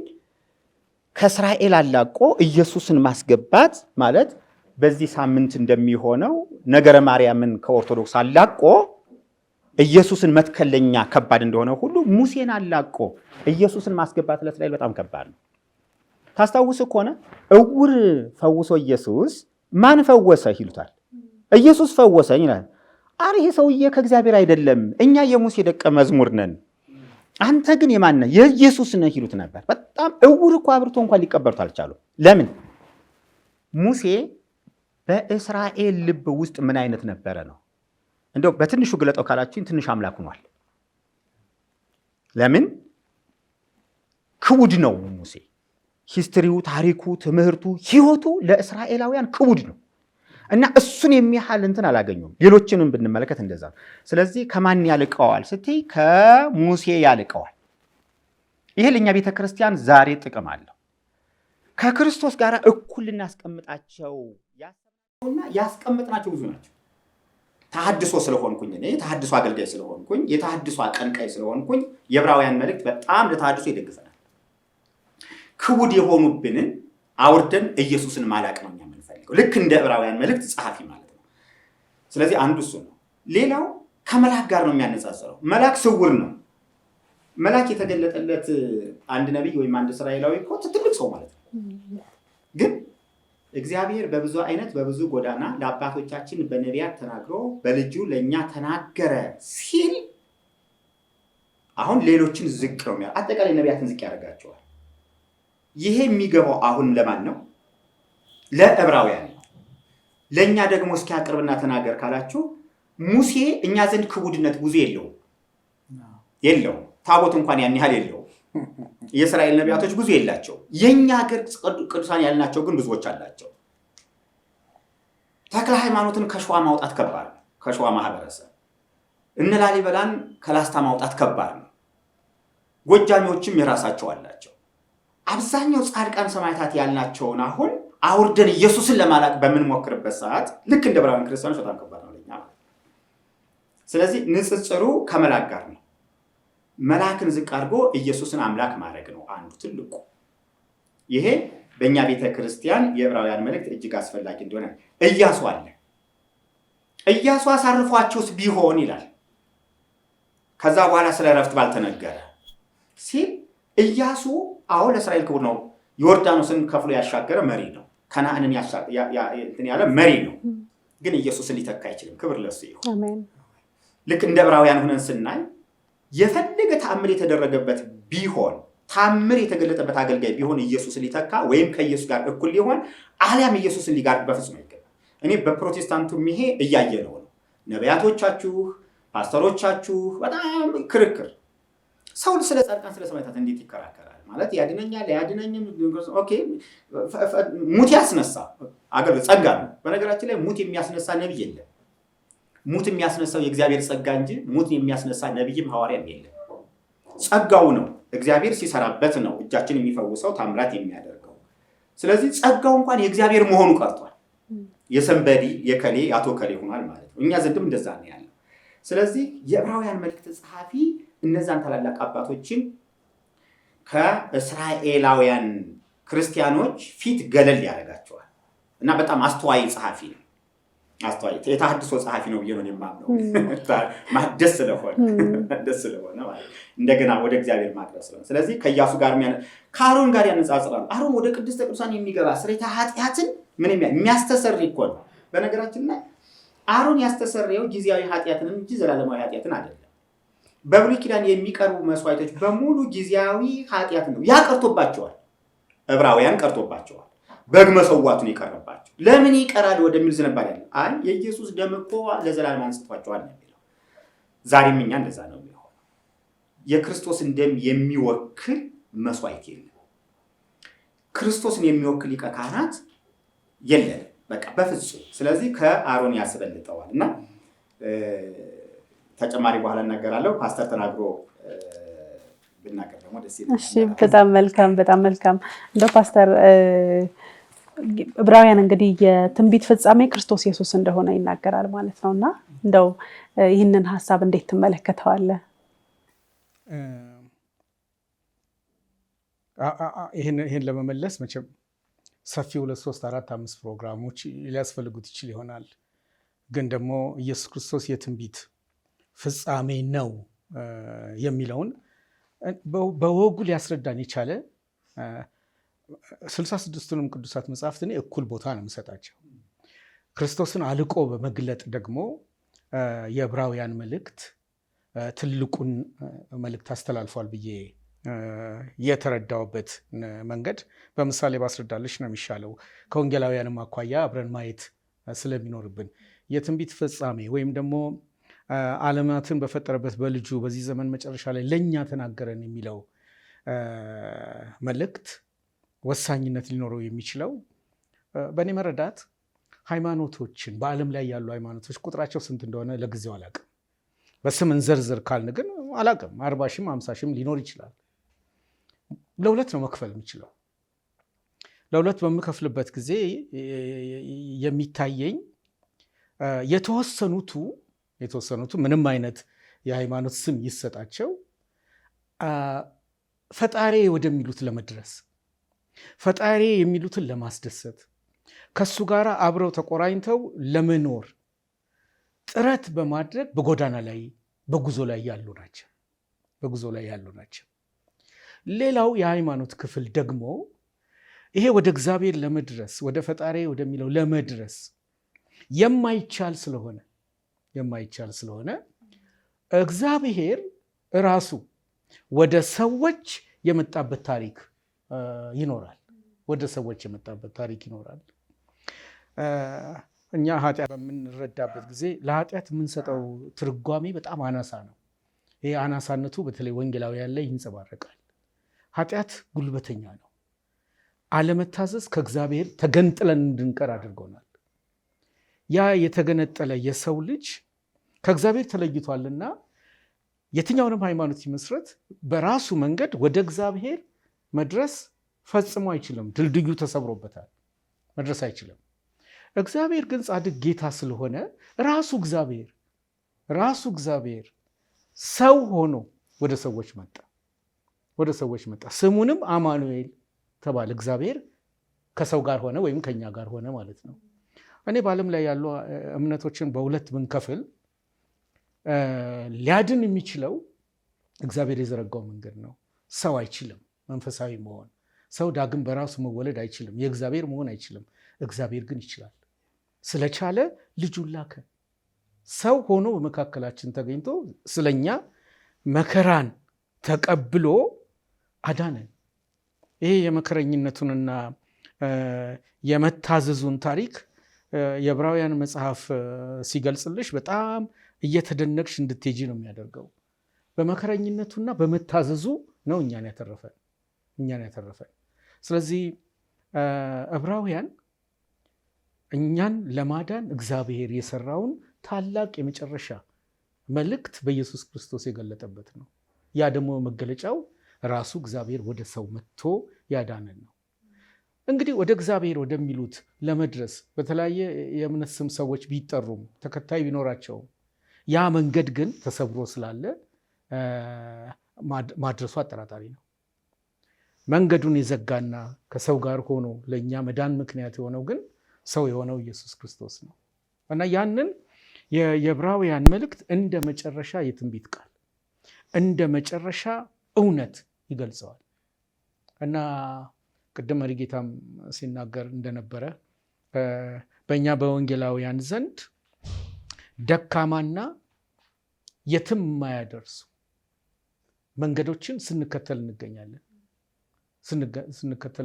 ከእስራኤል አላቆ ኢየሱስን ማስገባት ማለት በዚህ ሳምንት እንደሚሆነው ነገረ ማርያምን ከኦርቶዶክስ አላቆ ኢየሱስን መትከል ለኛ ከባድ እንደሆነ ሁሉ ሙሴን አላቆ ኢየሱስን ማስገባት ለእስራኤል በጣም ከባድ ነው። ታስታውሱ ከሆነ እውር ፈውሶ ኢየሱስ ማን ፈወሰ ይሉታል። ኢየሱስ ፈወሰኝ ይላል። አረ ይሄ ሰውዬ ከእግዚአብሔር አይደለም፣ እኛ የሙሴ ደቀ መዝሙር ነን፣ አንተ ግን የማን ነህ? የኢየሱስ ነህ ይሉት ነበር። በጣም እውር እኮ አብርቶ እንኳን ሊቀበሉት አልቻሉም። ለምን? ሙሴ በእስራኤል ልብ ውስጥ ምን አይነት ነበረ ነው? እንደው በትንሹ ግለጠው ካላችሁኝ ትንሽ አምላክ ሆኗል። ለምን? ክቡድ ነው ሙሴ። ሂስትሪው፣ ታሪኩ፣ ትምህርቱ፣ ህይወቱ ለእስራኤላውያን ክቡድ ነው እና እሱን የሚያህል እንትን አላገኙም። ሌሎችንም ብንመለከት እንደዛ ነው። ስለዚህ ከማን ያልቀዋል ስትይ ከሙሴ ያልቀዋል። ይሄ ለእኛ ቤተክርስቲያን ዛሬ ጥቅም አለው። ከክርስቶስ ጋር እኩል ልናስቀምጣቸው ያስቀምጥናቸው ብዙ ናቸው። ተሐድሶ ስለሆንኩኝ እኔ ተሐድሶ አገልጋይ ስለሆንኩኝ የተሐድሶ አቀንቃይ ስለሆንኩኝ የዕብራውያን መልእክት በጣም ለተሐድሶ ይደግፈናል። ክቡድ የሆኑብንን አውርደን ኢየሱስን ማላቅ ነው የምንፈልገው፣ ልክ እንደ ዕብራውያን መልእክት ጸሐፊ ማለት ነው። ስለዚህ አንዱ እሱ ነው። ሌላው ከመልአክ ጋር ነው የሚያነጻጽረው። መልአክ ስውር ነው። መልአክ የተገለጠለት አንድ ነቢይ ወይም አንድ እስራኤላዊ እኮ ትልቅ ሰው ማለት ነው። ግን እግዚአብሔር በብዙ አይነት በብዙ ጎዳና ለአባቶቻችን በነቢያት ተናግሮ በልጁ ለእኛ ተናገረ ሲል አሁን ሌሎችን ዝቅ ነው አጠቃላይ ነቢያትን ዝቅ ያደርጋቸዋል። ይሄ የሚገባው አሁን ለማን ነው? ለዕብራውያን ነው። ለእኛ ደግሞ እስኪ አቅርብና ተናገር ካላችሁ ሙሴ እኛ ዘንድ ክቡድነት ብዙ የለውም። ታቦት እንኳን ያን ያህል የለውም። የእስራኤል ነቢያቶች ብዙ የላቸው። የኛ ሀገር ቅዱሳን ያልናቸው ግን ብዙዎች አላቸው። ተክለ ሃይማኖትን ከሸዋ ማውጣት ከባድ ነው። ከሸዋ ማህበረሰብ እነ ላሊበላን ከላስታ ማውጣት ከባድ ነው። ጎጃሚዎችም የራሳቸው አላቸው። አብዛኛው ጻድቃን ሰማዕታት ያልናቸውን አሁን አውርደን ኢየሱስን ለማላቅ በምንሞክርበት ሰዓት ልክ እንደ ዕብራውያን ክርስቲያኖች በጣም ከባድ ነው ለኛ ማለት። ስለዚህ ንጽጽሩ ከመላክ ጋር ነው። መላክን ዝቅ አድርጎ ኢየሱስን አምላክ ማድረግ ነው አንዱ ትልቁ። ይሄ በእኛ ቤተ ክርስቲያን የዕብራውያን መልእክት እጅግ አስፈላጊ እንደሆነ ኢያሱ አለ። ኢያሱ አሳርፏቸውስ ቢሆን ይላል። ከዛ በኋላ ስለ ረፍት ባልተነገረ ሲል ኢያሱ አሁን ለእስራኤል ክቡር ነው። ዮርዳኖስን ከፍሎ ያሻገረ መሪ ነው። ከነዓንን ያለ መሪ ነው። ግን ኢየሱስን ሊተካ አይችልም። ክብር ለእሱ ይሁን። አሜን። ልክ እንደ ዕብራውያን ሆነን ስናይ የፈለገ ተአምር የተደረገበት ቢሆን ተአምር የተገለጠበት አገልጋይ ቢሆን ኢየሱስን ሊተካ ወይም ከኢየሱስ ጋር እኩል ሊሆን አሊያም ኢየሱስን ሊጋርድ በፍጹም አይገባም። እኔ በፕሮቴስታንቱም ይሄ እያየነው ነው። ነቢያቶቻችሁ፣ ፓስተሮቻችሁ በጣም ክርክር። ሰው ስለ ጻድቃን ስለ ሰማዕታት እንዴት ይከራከራል? ማለት ያድነኛል ያድነኝም። ኦኬ ሙት ያስነሳ አገልግሎት ጸጋ ነው። በነገራችን ላይ ሙት የሚያስነሳ ነብይ የለም። ሙት የሚያስነሳው የእግዚአብሔር ጸጋ እንጂ ሙት የሚያስነሳ ነብይም ሐዋርያም የለም። ጸጋው ነው። እግዚአብሔር ሲሰራበት ነው እጃችን የሚፈውሰው ታምራት የሚያደርገው። ስለዚህ ጸጋው እንኳን የእግዚአብሔር መሆኑ ቀርቷል። የሰንበዲ የከሌ አቶ ከሌ ሆኗል ማለት ነው። እኛ ዘንድም እንደዛ ነው ያለው። ስለዚህ የዕብራውያን መልእክት ጸሐፊ እነዛን ታላላቅ አባቶችን ከእስራኤላውያን ክርስቲያኖች ፊት ገለል ያደርጋቸዋል እና በጣም አስተዋይ ጸሐፊ ነው። አስተዋይ የተሐድሶ ጸሐፊ ነው ብዬ ነው የማምነው። ማደስ ስለሆነ ማለት እንደገና ወደ እግዚአብሔር ማቅረብ ስለሆነ። ስለዚህ ከኢያሱ ጋር ከአሮን ጋር ያነጻጽራሉ። አሮን ወደ ቅድስተ ቅዱሳን የሚገባ ስርየተ ኃጢአትን ምን የሚያስተሰርይ እኮ ነው። በነገራችን ላይ አሮን ያስተሰረየው ጊዜያዊ ኃጢአትንም እንጂ ዘላለማዊ ኃጢአትን አይደለም። በብሉይ ኪዳን የሚቀርቡ መስዋዕቶች በሙሉ ጊዜያዊ ኃጢአት ነው። ያ ቀርቶባቸዋል፣ ዕብራውያን ቀርቶባቸዋል። በግ መሰዋቱን የቀረባቸው ለምን ይቀራል ወደሚል ዝንባሌ ያለ አይ የኢየሱስ ደም እኮ ለዘላለም አንጽቷቸዋል ነው የሚለው። ዛሬም እኛ እንደዛ ነው የሚሆነው። የክርስቶስን ደም የሚወክል መስዋዕት የለም። ክርስቶስን የሚወክል ሊቀ ካህናት የለም በቃ በፍጹም። ስለዚህ ከአሮን ያስበልጠዋል እና ተጨማሪ በኋላ እናገራለሁ። ፓስተር ተናግሮ ብናገር ደግሞ ደስ ይላል። እሺ፣ በጣም መልካም በጣም መልካም። እንደው ፓስተር ዕብራውያን እንግዲህ የትንቢት ፍጻሜ ክርስቶስ ኢየሱስ እንደሆነ ይናገራል ማለት ነውና እንደው ይህንን ሐሳብ እንዴት ትመለከተዋለህ? ይህን ለመመለስ መቼም ሰፊ 2 3 4 5 ፕሮግራሞች ሊያስፈልጉት ይችል ይሆናል። ግን ደግሞ ኢየሱስ ክርስቶስ የትንቢት ፍጻሜ ነው የሚለውን በወጉ ሊያስረዳን የቻለ 66ቱንም ቅዱሳት መጽሐፍት እኔ እኩል ቦታ ነው የምሰጣቸው። ክርስቶስን አልቆ በመግለጥ ደግሞ የዕብራውያን መልእክት ትልቁን መልእክት አስተላልፏል ብዬ የተረዳውበት መንገድ በምሳሌ ባስረዳልሽ ነው የሚሻለው። ከወንጌላውያንም አኳያ አብረን ማየት ስለሚኖርብን የትንቢት ፍጻሜ ወይም ደግሞ ዓለማትን በፈጠረበት በልጁ በዚህ ዘመን መጨረሻ ላይ ለእኛ ተናገረን የሚለው መልእክት ወሳኝነት ሊኖረው የሚችለው በእኔ መረዳት ሃይማኖቶችን በዓለም ላይ ያሉ ሃይማኖቶች ቁጥራቸው ስንት እንደሆነ ለጊዜው አላቅም። በስም እንዘርዝር ካልን ግን አላቅም። 40 ሺህም 50 ሺህም ሊኖር ይችላል። ለሁለት ነው መክፈል የምችለው። ለሁለት በምከፍልበት ጊዜ የሚታየኝ የተወሰኑቱ ምንም አይነት የሃይማኖት ስም ይሰጣቸው ፈጣሪ ወደሚሉት ለመድረስ ፈጣሪ የሚሉትን ለማስደሰት ከሱ ጋር አብረው ተቆራኝተው ለመኖር ጥረት በማድረግ በጎዳና ላይ በጉዞ ላይ ያሉ ናቸው። ሌላው የሃይማኖት ክፍል ደግሞ ይሄ ወደ እግዚአብሔር ለመድረስ ወደ ፈጣሪ ወደሚለው ለመድረስ የማይቻል ስለሆነ እግዚአብሔር ራሱ ወደ ሰዎች የመጣበት ታሪክ ይኖራል። እኛ ኃጢአት በምንረዳበት ጊዜ ለኃጢአት የምንሰጠው ትርጓሜ በጣም አናሳ ነው። ይህ አናሳነቱ በተለይ ወንጌላውያን ላይ ይንጸባረቃል። ኃጢአት ጉልበተኛ ነው። አለመታዘዝ ከእግዚአብሔር ተገንጥለን እንድንቀር አድርጎናል። ያ የተገነጠለ የሰው ልጅ ከእግዚአብሔር ተለይቷልና የትኛውንም ሃይማኖት ይመስረት በራሱ መንገድ ወደ እግዚአብሔር መድረስ ፈጽሞ አይችልም። ድልድዩ ተሰብሮበታል፣ መድረስ አይችልም። እግዚአብሔር ግን ጻድቅ ጌታ ስለሆነ ራሱ እግዚአብሔር ሰው ሆኖ ወደ ሰዎች መጣ። ስሙንም አማኑኤል ተባለ። እግዚአብሔር ከሰው ጋር ሆነ ወይም ከኛ ጋር ሆነ ማለት ነው። እኔ በዓለም ላይ ያሉ እምነቶችን በሁለት ብንከፍል ሊያድን የሚችለው እግዚአብሔር የዘረጋው መንገድ ነው። ሰው አይችልም መንፈሳዊ መሆን። ሰው ዳግም በራሱ መወለድ አይችልም፣ የእግዚአብሔር መሆን አይችልም። እግዚአብሔር ግን ይችላል። ስለቻለ ልጁን ላከ። ሰው ሆኖ በመካከላችን ተገኝቶ ስለኛ መከራን ተቀብሎ አዳነን። ይሄ የመከረኝነቱንና የመታዘዙን ታሪክ የዕብራውያን መጽሐፍ ሲገልጽልሽ በጣም እየተደነቅሽ እንድትሄጂ ነው የሚያደርገው። በመከረኝነቱና በመታዘዙ ነው እኛን ያተረፈን። ስለዚህ ዕብራውያን እኛን ለማዳን እግዚአብሔር የሰራውን ታላቅ የመጨረሻ መልእክት በኢየሱስ ክርስቶስ የገለጠበት ነው። ያ ደግሞ መገለጫው ራሱ እግዚአብሔር ወደ ሰው መጥቶ ያዳነን ነው። እንግዲህ ወደ እግዚአብሔር ወደሚሉት ለመድረስ በተለያየ የእምነት ስም ሰዎች ቢጠሩም ተከታይ ቢኖራቸውም ያ መንገድ ግን ተሰብሮ ስላለ ማድረሱ አጠራጣሪ ነው። መንገዱን የዘጋና ከሰው ጋር ሆኖ ለእኛ መዳን ምክንያት የሆነው ግን ሰው የሆነው ኢየሱስ ክርስቶስ ነው እና ያንን የዕብራውያን መልእክት እንደ መጨረሻ የትንቢት ቃል እንደ መጨረሻ እውነት ይገልጸዋል እና ቅድም መሪጌታም ሲናገር እንደነበረ በእኛ በወንጌላውያን ዘንድ ደካማና የትም የማያደርሱ መንገዶችን ስንከተል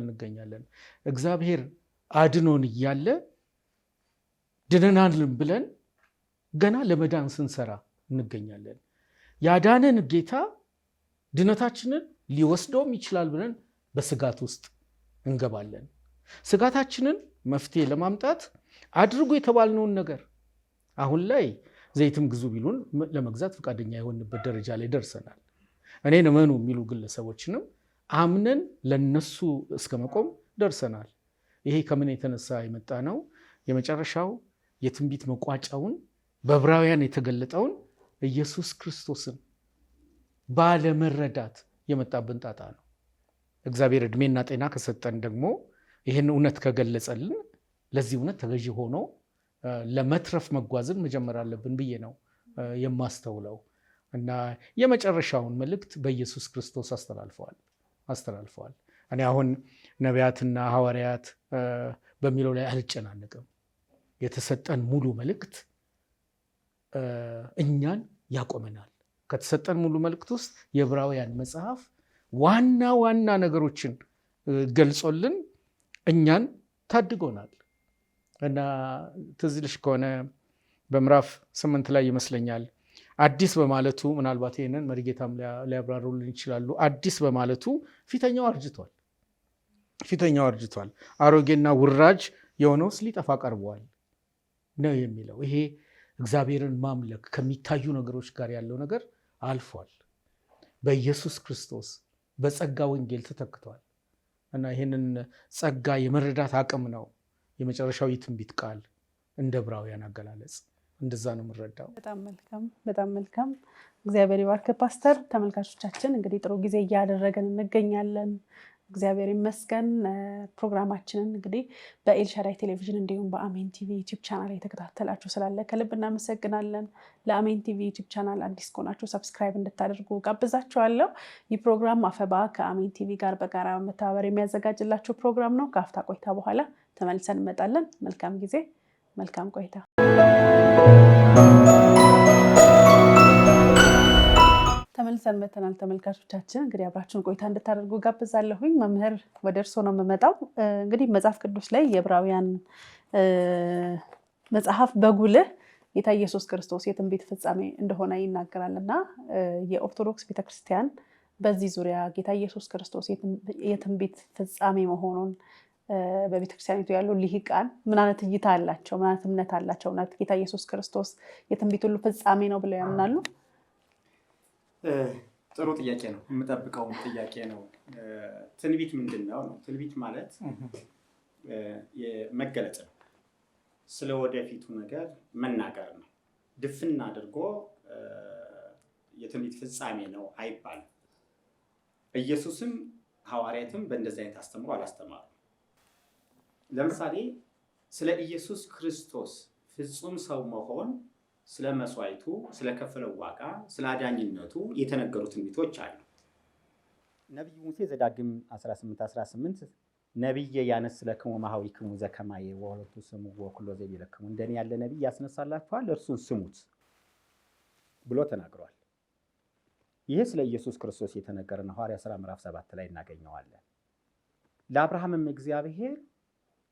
እንገኛለን። እግዚአብሔር አድኖን እያለ ድነናልን ብለን ገና ለመዳን ስንሰራ እንገኛለን። ያዳነን ጌታ ድነታችንን ሊወስደውም ይችላል ብለን በስጋት ውስጥ እንገባለን። ስጋታችንን መፍትሄ ለማምጣት አድርጎ የተባልነውን ነገር አሁን ላይ ዘይትም ግዙ ቢሉን ለመግዛት ፈቃደኛ የሆንበት ደረጃ ላይ ደርሰናል። እኔን እመኑ የሚሉ ግለሰቦችንም አምነን ለነሱ እስከ መቆም ደርሰናል። ይሄ ከምን የተነሳ የመጣ ነው? የመጨረሻው የትንቢት መቋጫውን በዕብራውያን የተገለጠውን ኢየሱስ ክርስቶስን ባለመረዳት የመጣብን ጣጣ ነው። እግዚአብሔር ዕድሜና ጤና ከሰጠን ደግሞ ይህን እውነት ከገለጸልን ለዚህ እውነት ተገዢ ሆኖ ለመትረፍ መጓዝን መጀመር አለብን ብዬ ነው የማስተውለው እና የመጨረሻውን መልእክት በኢየሱስ ክርስቶስ አስተላልፈዋል። እኔ አሁን ነቢያትና ሐዋርያት በሚለው ላይ አልጨናነቅም። የተሰጠን ሙሉ መልእክት እኛን ያቆመናል። ከተሰጠን ሙሉ መልእክት ውስጥ የዕብራውያን መጽሐፍ ዋና ዋና ነገሮችን ገልጾልን እኛን ታድጎናል እና ትዝ ይልሽ ከሆነ በምዕራፍ 8 ላይ ይመስለኛል አዲስ በማለቱ ምናልባት ይህንን መሪጌታም ሊያብራሩልን ይችላሉ። አዲስ በማለቱ ፊተኛው አርጅቷል፣ አሮጌና ውራጅ የሆነውስ ሊጠፋ ቀርቧል ነው የሚለው። ይሄ እግዚአብሔርን ማምለክ ከሚታዩ ነገሮች ጋር ያለው ነገር አልፏል፣ በኢየሱስ ክርስቶስ በጸጋ ወንጌል ተተክቷል እና ይህንን ጸጋ የመረዳት አቅም ነው የመጨረሻው የትንቢት ቃል እንደ ዕብራውያን አገላለጽ። እንደዛ ነው የምንረዳው። በጣም መልካም። እግዚአብሔር ይባርክ ፓስተር። ተመልካቾቻችን እንግዲህ ጥሩ ጊዜ እያደረገን እንገኛለን። እግዚአብሔር ይመስገን። ፕሮግራማችንን እንግዲህ በኤልሻዳይ ቴሌቪዥን እንዲሁም በአሜን ቲቪ ዩቲዩብ ቻናል የተከታተላችሁ ስላለ ከልብ እናመሰግናለን። ለአሜን ቲቪ ዩቲዩብ ቻናል አዲስ ከሆናችሁ ሰብስክራይብ እንድታደርጉ ጋብዛችኋለሁ። ይህ ፕሮግራም አፈባ ከአሜን ቲቪ ጋር በጋራ በመተባበር የሚያዘጋጅላችሁ ፕሮግራም ነው። ከአፍታ ቆይታ በኋላ ተመልሰን እንመጣለን። መልካም ጊዜ፣ መልካም ቆይታ። ተመልሰን መተናል። ተመልካቾቻችን እንግዲህ አብራችሁን ቆይታ እንድታደርጉ ጋብዛለሁኝ። መምህር ወደ እርስዎ ነው የምመጣው። እንግዲህ መጽሐፍ ቅዱስ ላይ የዕብራውያን መጽሐፍ በጉልህ ጌታ ኢየሱስ ክርስቶስ የትንቢት ፍጻሜ እንደሆነ ይናገራል እና የኦርቶዶክስ ቤተክርስቲያን በዚህ ዙሪያ ጌታ ኢየሱስ ክርስቶስ የትንቢት ፍጻሜ መሆኑን በቤተክርስቲያኒቱ ያሉ ልሂቃን ምን አይነት እይታ አላቸው? ምን አይነት እምነት አላቸው? እውነት ጌታ ኢየሱስ ክርስቶስ የትንቢት ሁሉ ፍጻሜ ነው ብለው ያምናሉ? ጥሩ ጥያቄ ነው። የምጠብቀው ጥያቄ ነው። ትንቢት ምንድን ነው? ትንቢት ማለት መገለጽ ነው። ስለ ወደፊቱ ነገር መናገር ነው። ድፍን አድርጎ የትንቢት ፍጻሜ ነው አይባልም። ኢየሱስም ሐዋርያትም በእንደዚህ አይነት አስተምሮ አላስተማሩም። ለምሳሌ ስለ ኢየሱስ ክርስቶስ ፍጹም ሰው መሆን፣ ስለ መስዋዕቱ፣ ስለ ከፈለው ዋጋ፣ ስለ አዳኝነቱ የተነገሩ ትንቢቶች አሉ። ነቢዩ ሙሴ ዘዳግም 18:18 ነቢየ ያነስለክሙ ማኅበሪክሙ ዘከማየ ወሁለቱ ስሙ ወኩሎ ዘይቤለክሙ፣ እንደኔ ያለ ነቢይ ያስነሳላችኋል እርሱን ስሙት ብሎ ተናግሯል። ይህ ስለ ኢየሱስ ክርስቶስ የተነገረ ነው። ሐዋርያት ሥራ ምዕራፍ 7 ላይ እናገኘዋለን። ለአብርሃምም እግዚአብሔር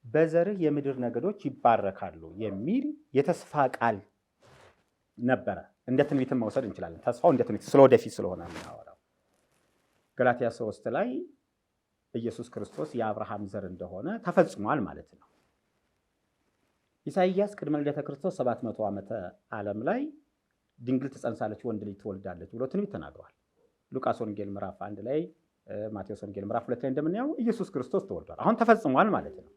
በዘርህ የምድር ነገዶች ይባረካሉ የሚል የተስፋ ቃል ነበረ። እንደ ትንቢትም መውሰድ እንችላለን። ተስፋው እንደ ትንቢት ስለወደፊት ስለሆነ የምናወራው። ገላትያ 3 ላይ ኢየሱስ ክርስቶስ የአብርሃም ዘር እንደሆነ ተፈጽሟል ማለት ነው። ኢሳይያስ ቅድመ ልደተ ክርስቶስ 700 ዓመተ ዓለም ላይ ድንግል ትጸንሳለች፣ ወንድ ልጅ ትወልዳለች ብሎ ትንቢት ተናግሯል። ሉቃስ ወንጌል ምዕራፍ 1 ላይ፣ ማቴዎስ ወንጌል ምዕራፍ 2 ላይ እንደምናየው ኢየሱስ ክርስቶስ ተወልዷል። አሁን ተፈጽሟል ማለት ነው።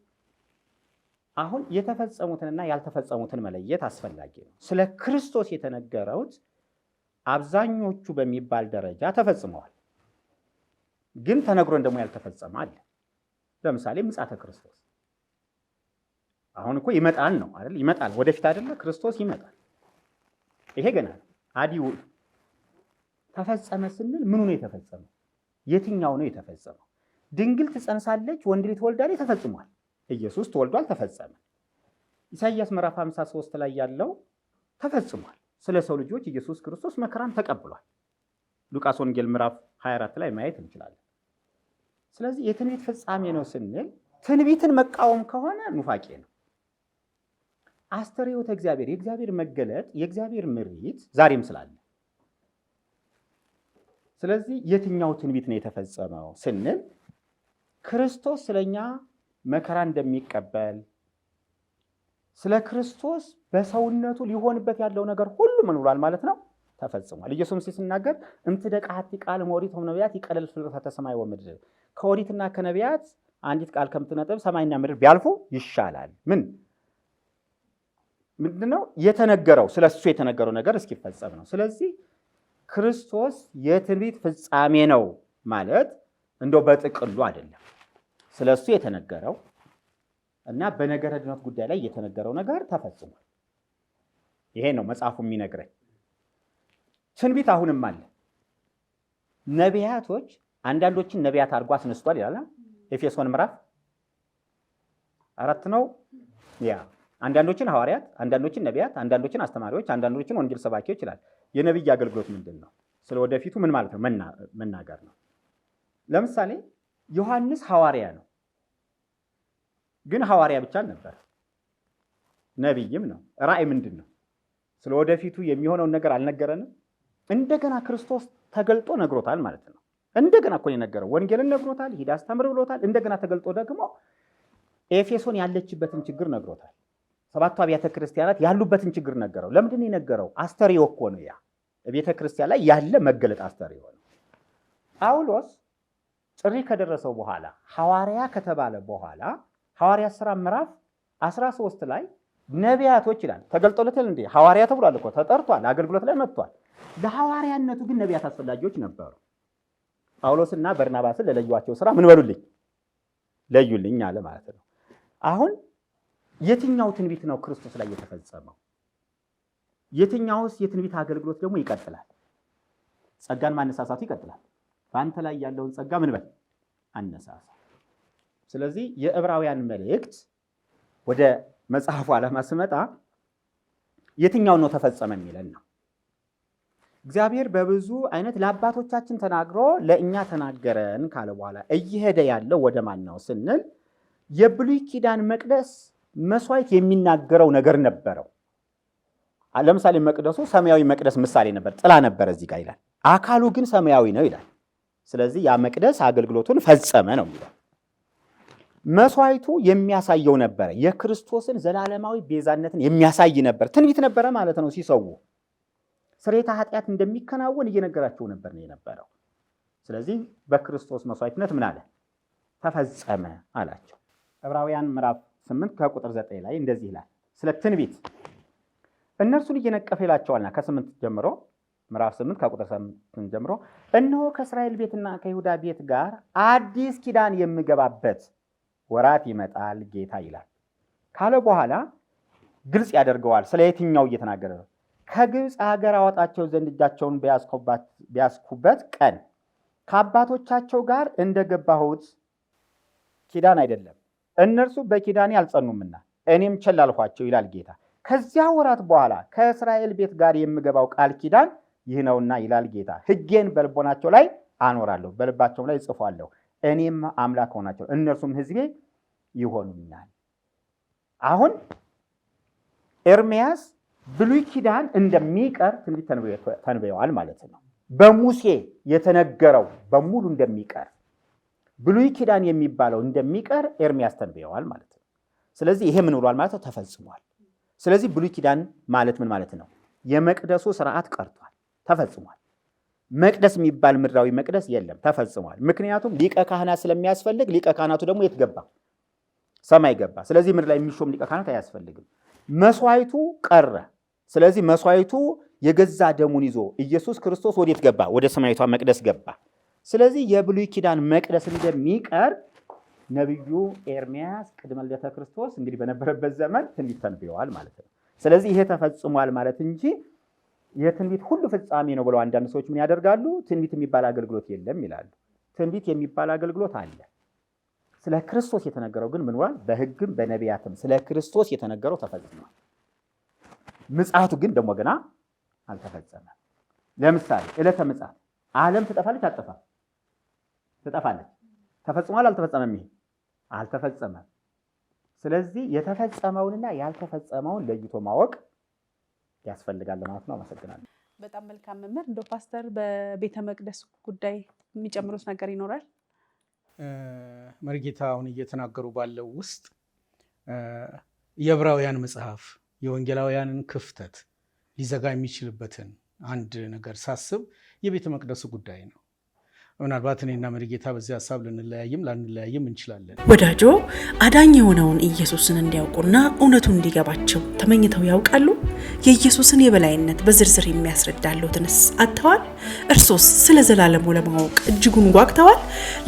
አሁን የተፈጸሙትንና ያልተፈጸሙትን መለየት አስፈላጊ ነው። ስለ ክርስቶስ የተነገሩት አብዛኞቹ በሚባል ደረጃ ተፈጽመዋል። ግን ተነግሮን ደግሞ ያልተፈጸመ አለ። ለምሳሌ ምጽአተ ክርስቶስ አሁን እኮ ይመጣል ነው አይደል? ይመጣል ወደፊት አይደለ? ክርስቶስ ይመጣል። ይሄ ገና አዲው ተፈጸመ ስንል ምኑ ነው የተፈጸመው? የትኛው ነው የተፈጸመው? ድንግል ትጸንሳለች፣ ወንድ ልጅ ትወልዳለች፣ ተፈጽሟል። ኢየሱስ ተወልዷል፣ ተፈጸመ። ኢሳይያስ ምዕራፍ 53 ላይ ያለው ተፈጽሟል። ስለ ሰው ልጆች ኢየሱስ ክርስቶስ መከራን ተቀብሏል። ሉቃስ ወንጌል ምዕራፍ 24 ላይ ማየት እንችላለን። ስለዚህ የትንቢት ፍጻሜ ነው ስንል ትንቢትን መቃወም ከሆነ ኑፋቄ ነው። አስተርእዮተ እግዚአብሔር የእግዚአብሔር መገለጥ የእግዚአብሔር ምሪት ዛሬም ስላለ፣ ስለዚህ የትኛው ትንቢት ነው የተፈጸመው ስንል ክርስቶስ ስለኛ መከራ እንደሚቀበል ስለ ክርስቶስ በሰውነቱ ሊሆንበት ያለው ነገር ሁሉ ምን ብሏል ማለት ነው? ተፈጽሟል። ኢየሱስ ሲናገር እምትደቃቲ ቃል ሞሪት ወነቢያት ይቀለል ፍልጠተ ሰማይ ወምድር፣ ከኦሪትና ከነቢያት አንዲት ቃል ከምትነጥብ ሰማይና ምድር ቢያልፉ ይሻላል። ምንድነው የተነገረው? ስለሱ የተነገረው ነገር እስኪፈጸም ነው። ስለዚህ ክርስቶስ የትንቢት ፍጻሜ ነው ማለት እንደው በጥቅሉ አይደለም። ስለሱ የተነገረው እና በነገረ ድነት ጉዳይ ላይ የተነገረው ነገር ተፈጽሟል። ይሄ ነው መጽሐፉ የሚነግረን። ትንቢት አሁንም አለ። ነቢያቶች አንዳንዶችን ነቢያት አድርጎ አስነስቷል ይላል ኤፌሶን ምዕራፍ 4 ነው። አንዳንዶችን ሐዋርያት፣ አንዳንዶችን ነቢያት፣ አንዳንዶችን አስተማሪዎች፣ አንዳንዶችን ወንጌል ሰባኪዎች ይላል። የነቢይ አገልግሎት ምንድን ነው? ስለ ወደፊቱ ምን ማለት ነው? መናገር ነው። ለምሳሌ ዮሐንስ ሐዋርያ ነው፣ ግን ሐዋርያ ብቻ አልነበረ፣ ነቢይም ነው። ራእይ ምንድን ነው? ስለ ወደፊቱ የሚሆነውን ነገር አልነገረንም? እንደገና ክርስቶስ ተገልጦ ነግሮታል ማለት ነው። እንደገና እኮ የነገረው ወንጌልን ነግሮታል፣ ሂድ አስተምር ብሎታል። እንደገና ተገልጦ ደግሞ ኤፌሶን ያለችበትን ችግር ነግሮታል። 7ቱ አብያተ ክርስቲያናት ያሉበትን ችግር ነገረው። ለምንድን ነው የነገረው? አስተርእዮ እኮ ነው። ያ ቤተ ክርስቲያን ላይ ያለ መገለጥ አስተርእዮ ነው። ጳውሎስ ጥሪ ከደረሰው በኋላ ሐዋርያ ከተባለ በኋላ ሐዋርያት ሥራ ምዕራፍ 13 ላይ ነቢያቶች ይላል። ተገልጦለታል እንዴ? ሐዋርያ ተብሏል እኮ ተጠርቷል፣ አገልግሎት ላይ መጥቷል። ለሐዋርያነቱ ግን ነቢያት አስፈላጊዎች ነበሩ። ጳውሎስና በርናባስን ለለዩዋቸው ሥራ ምን በሉልኝ ለዩልኝ አለ ማለት ነው። አሁን የትኛው ትንቢት ነው ክርስቶስ ላይ የተፈጸመው? የትኛውስ የትንቢት አገልግሎት ደግሞ ይቀጥላል? ጸጋን ማነሳሳቱ ይቀጥላል። በአንተ ላይ ያለውን ጸጋ ምን በል አነሳሳ። ስለዚህ የዕብራውያን መልእክት ወደ መጽሐፉ ዓላማ ስመጣ የትኛው ነው ተፈጸመ የሚለን ነው። እግዚአብሔር በብዙ አይነት ለአባቶቻችን ተናግሮ ለእኛ ተናገረን ካለ በኋላ እየሄደ ያለው ወደ ማን ነው ስንል የብሉይ ኪዳን መቅደስ መስዋዕት የሚናገረው ነገር ነበረው። ለምሳሌ መቅደሱ ሰማያዊ መቅደስ ምሳሌ ነበር፣ ጥላ ነበር እዚህ ጋር ይላል። አካሉ ግን ሰማያዊ ነው ይላል። ስለዚህ ያ መቅደስ አገልግሎቱን ፈጸመ ነው የሚለው። መስዋዕቱ የሚያሳየው ነበረ፣ የክርስቶስን ዘላለማዊ ቤዛነትን የሚያሳይ ነበር። ትንቢት ነበረ ማለት ነው። ሲሰዉ ስርየተ ኃጢአት እንደሚከናወን እየነገራቸው ነበር ነው የነበረው። ስለዚህ በክርስቶስ መስዋዕትነት ምን አለ? ተፈጸመ አላቸው። ዕብራውያን ምዕራፍ 8 ከቁጥር 9 ላይ እንደዚህ ይላል ስለ ትንቢት። እነርሱን እየነቀፈ ይላቸዋልና ከ8 ጀምሮ ምዕራፍ 8 ከቁጥር 8 ጀምሮ እነሆ ከእስራኤል ቤትና ከይሁዳ ቤት ጋር አዲስ ኪዳን የምገባበት ወራት ይመጣል ጌታ ይላል ካለ በኋላ ግልጽ ያደርገዋል። ስለ የትኛው እየተናገረ ነው? ከግብፅ ሀገር አወጣቸው ዘንድ እጃቸውን ቢያስኩበት ቀን ከአባቶቻቸው ጋር እንደገባሁት ኪዳን አይደለም፣ እነርሱ በኪዳኔ አልጸኑምና እኔም ቸል አልኋቸው ይላል ጌታ። ከዚያ ወራት በኋላ ከእስራኤል ቤት ጋር የምገባው ቃል ኪዳን ይህ ነውና ይላል ጌታ፣ ሕጌን በልቦናቸው ላይ አኖራለሁ፣ በልባቸውም ላይ እጽፋለሁ፣ እኔም አምላክ ሆናቸው፣ እነርሱም ሕዝቤ ይሆኑኛል። አሁን ኤርምያስ ብሉይ ኪዳን እንደሚቀር ትንቢት ተንብየዋል ማለት ነው። በሙሴ የተነገረው በሙሉ እንደሚቀር ብሉይ ኪዳን የሚባለው እንደሚቀር ኤርምያስ ተንብየዋል ማለት ነው። ስለዚህ ይሄ ምን ብሏል ማለት ነው? ተፈጽሟል። ስለዚህ ብሉይ ኪዳን ማለት ምን ማለት ነው? የመቅደሱ ስርዓት ቀርቷል፣ ተፈጽሟል። መቅደስ የሚባል ምድራዊ መቅደስ የለም፣ ተፈጽሟል። ምክንያቱም ሊቀ ካህናት ስለሚያስፈልግ ሊቀ ካህናቱ ደግሞ የት ገባ? ሰማይ ገባ። ስለዚህ ምድር ላይ የሚሾም ሊቀ ካህናት አያስፈልግም። መስዋዕቱ ቀረ። ስለዚህ መስዋዕቱ የገዛ ደሙን ይዞ ኢየሱስ ክርስቶስ ወዴት ገባ? ወደ ሰማያዊቷ መቅደስ ገባ። ስለዚህ የብሉይ ኪዳን መቅደስ እንደሚቀር ነቢዩ ኤርምያስ ቅድመ ልደተ ክርስቶስ እንግዲህ በነበረበት ዘመን ትንቢት ተንብየዋል ማለት ነው። ስለዚህ ይሄ ተፈጽሟል ማለት እንጂ የትንቢት ሁሉ ፍጻሜ ነው ብለው አንዳንድ ሰዎች ምን ያደርጋሉ? ትንቢት የሚባል አገልግሎት የለም ይላሉ። ትንቢት የሚባል አገልግሎት አለ። ስለ ክርስቶስ የተነገረው ግን ምን ሆኗል? በሕግም በነቢያትም ስለ ክርስቶስ የተነገረው ተፈጽሟል። ምጽአቱ ግን ደግሞ ገና አልተፈጸመም። ለምሳሌ ዕለተ ምጽአት ዓለም ትጠፋለች አትጠፋም? ትጠፋለች። ተፈጽሟል አልተፈጸመም? ይሄ አልተፈጸመም። ስለዚህ የተፈጸመውንና ያልተፈጸመውን ለይቶ ማወቅ ያስፈልጋል ማለት ነው። አመሰግናለሁ። በጣም መልካም መምህር። እንደው ፓስተር በቤተ መቅደስ ጉዳይ የሚጨምሩት ነገር ይኖራል? መርጌታ አሁን እየተናገሩ ባለው ውስጥ የዕብራውያን መጽሐፍ የወንጌላውያንን ክፍተት ሊዘጋ የሚችልበትን አንድ ነገር ሳስብ የቤተ መቅደሱ ጉዳይ ነው። ምናልባት እኔና መርጌታ በዚህ ሀሳብ ልንለያይም ላንለያይም እንችላለን። ወዳጆ አዳኝ የሆነውን ኢየሱስን እንዲያውቁና እውነቱን እንዲገባቸው ተመኝተው ያውቃሉ? የኢየሱስን የበላይነት በዝርዝር የሚያስረዳሉትንስ አጥተዋል? እርሶስ ስለ ዘላለሙ ለማወቅ እጅጉን ጓግተዋል?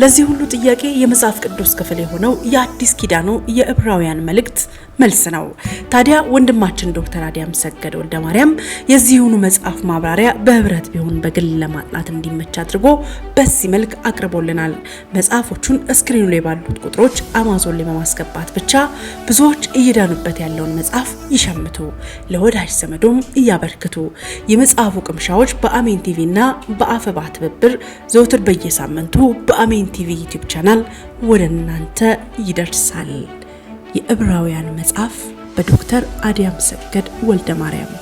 ለዚህ ሁሉ ጥያቄ የመጽሐፍ ቅዱስ ክፍል የሆነው የአዲስ ኪዳኑ የዕብራውያን መልእክት መልስ ነው። ታዲያ ወንድማችን ዶክተር አዲያም ሰገድ ወልደ ማርያም የዚሁኑ መጽሐፍ ማብራሪያ በህብረት ቢሆን በግል ለማጥናት እንዲመች አድርጎ በዚህ መልክ አቅርቦልናል። መጽሐፎቹን ስክሪኑ ላይ ባሉት ቁጥሮች አማዞን ላይ በማስገባት ብቻ ብዙዎች እየዳኑበት ያለውን መጽሐፍ ይሸምቱ፣ ለወዳጅ ዘመዶም እያበርክቱ። የመጽሐፉ ቅምሻዎች በአሜን ቲቪ እና በአፈባ ትብብር ዘውትር በየሳምንቱ በአሜን ቲቪ ዩቲዩብ ቻናል ወደ እናንተ ይደርሳል። የዕብራውያን መጽሐፍ በዶክተር አዲያም ሰገድ ወልደ ማርያም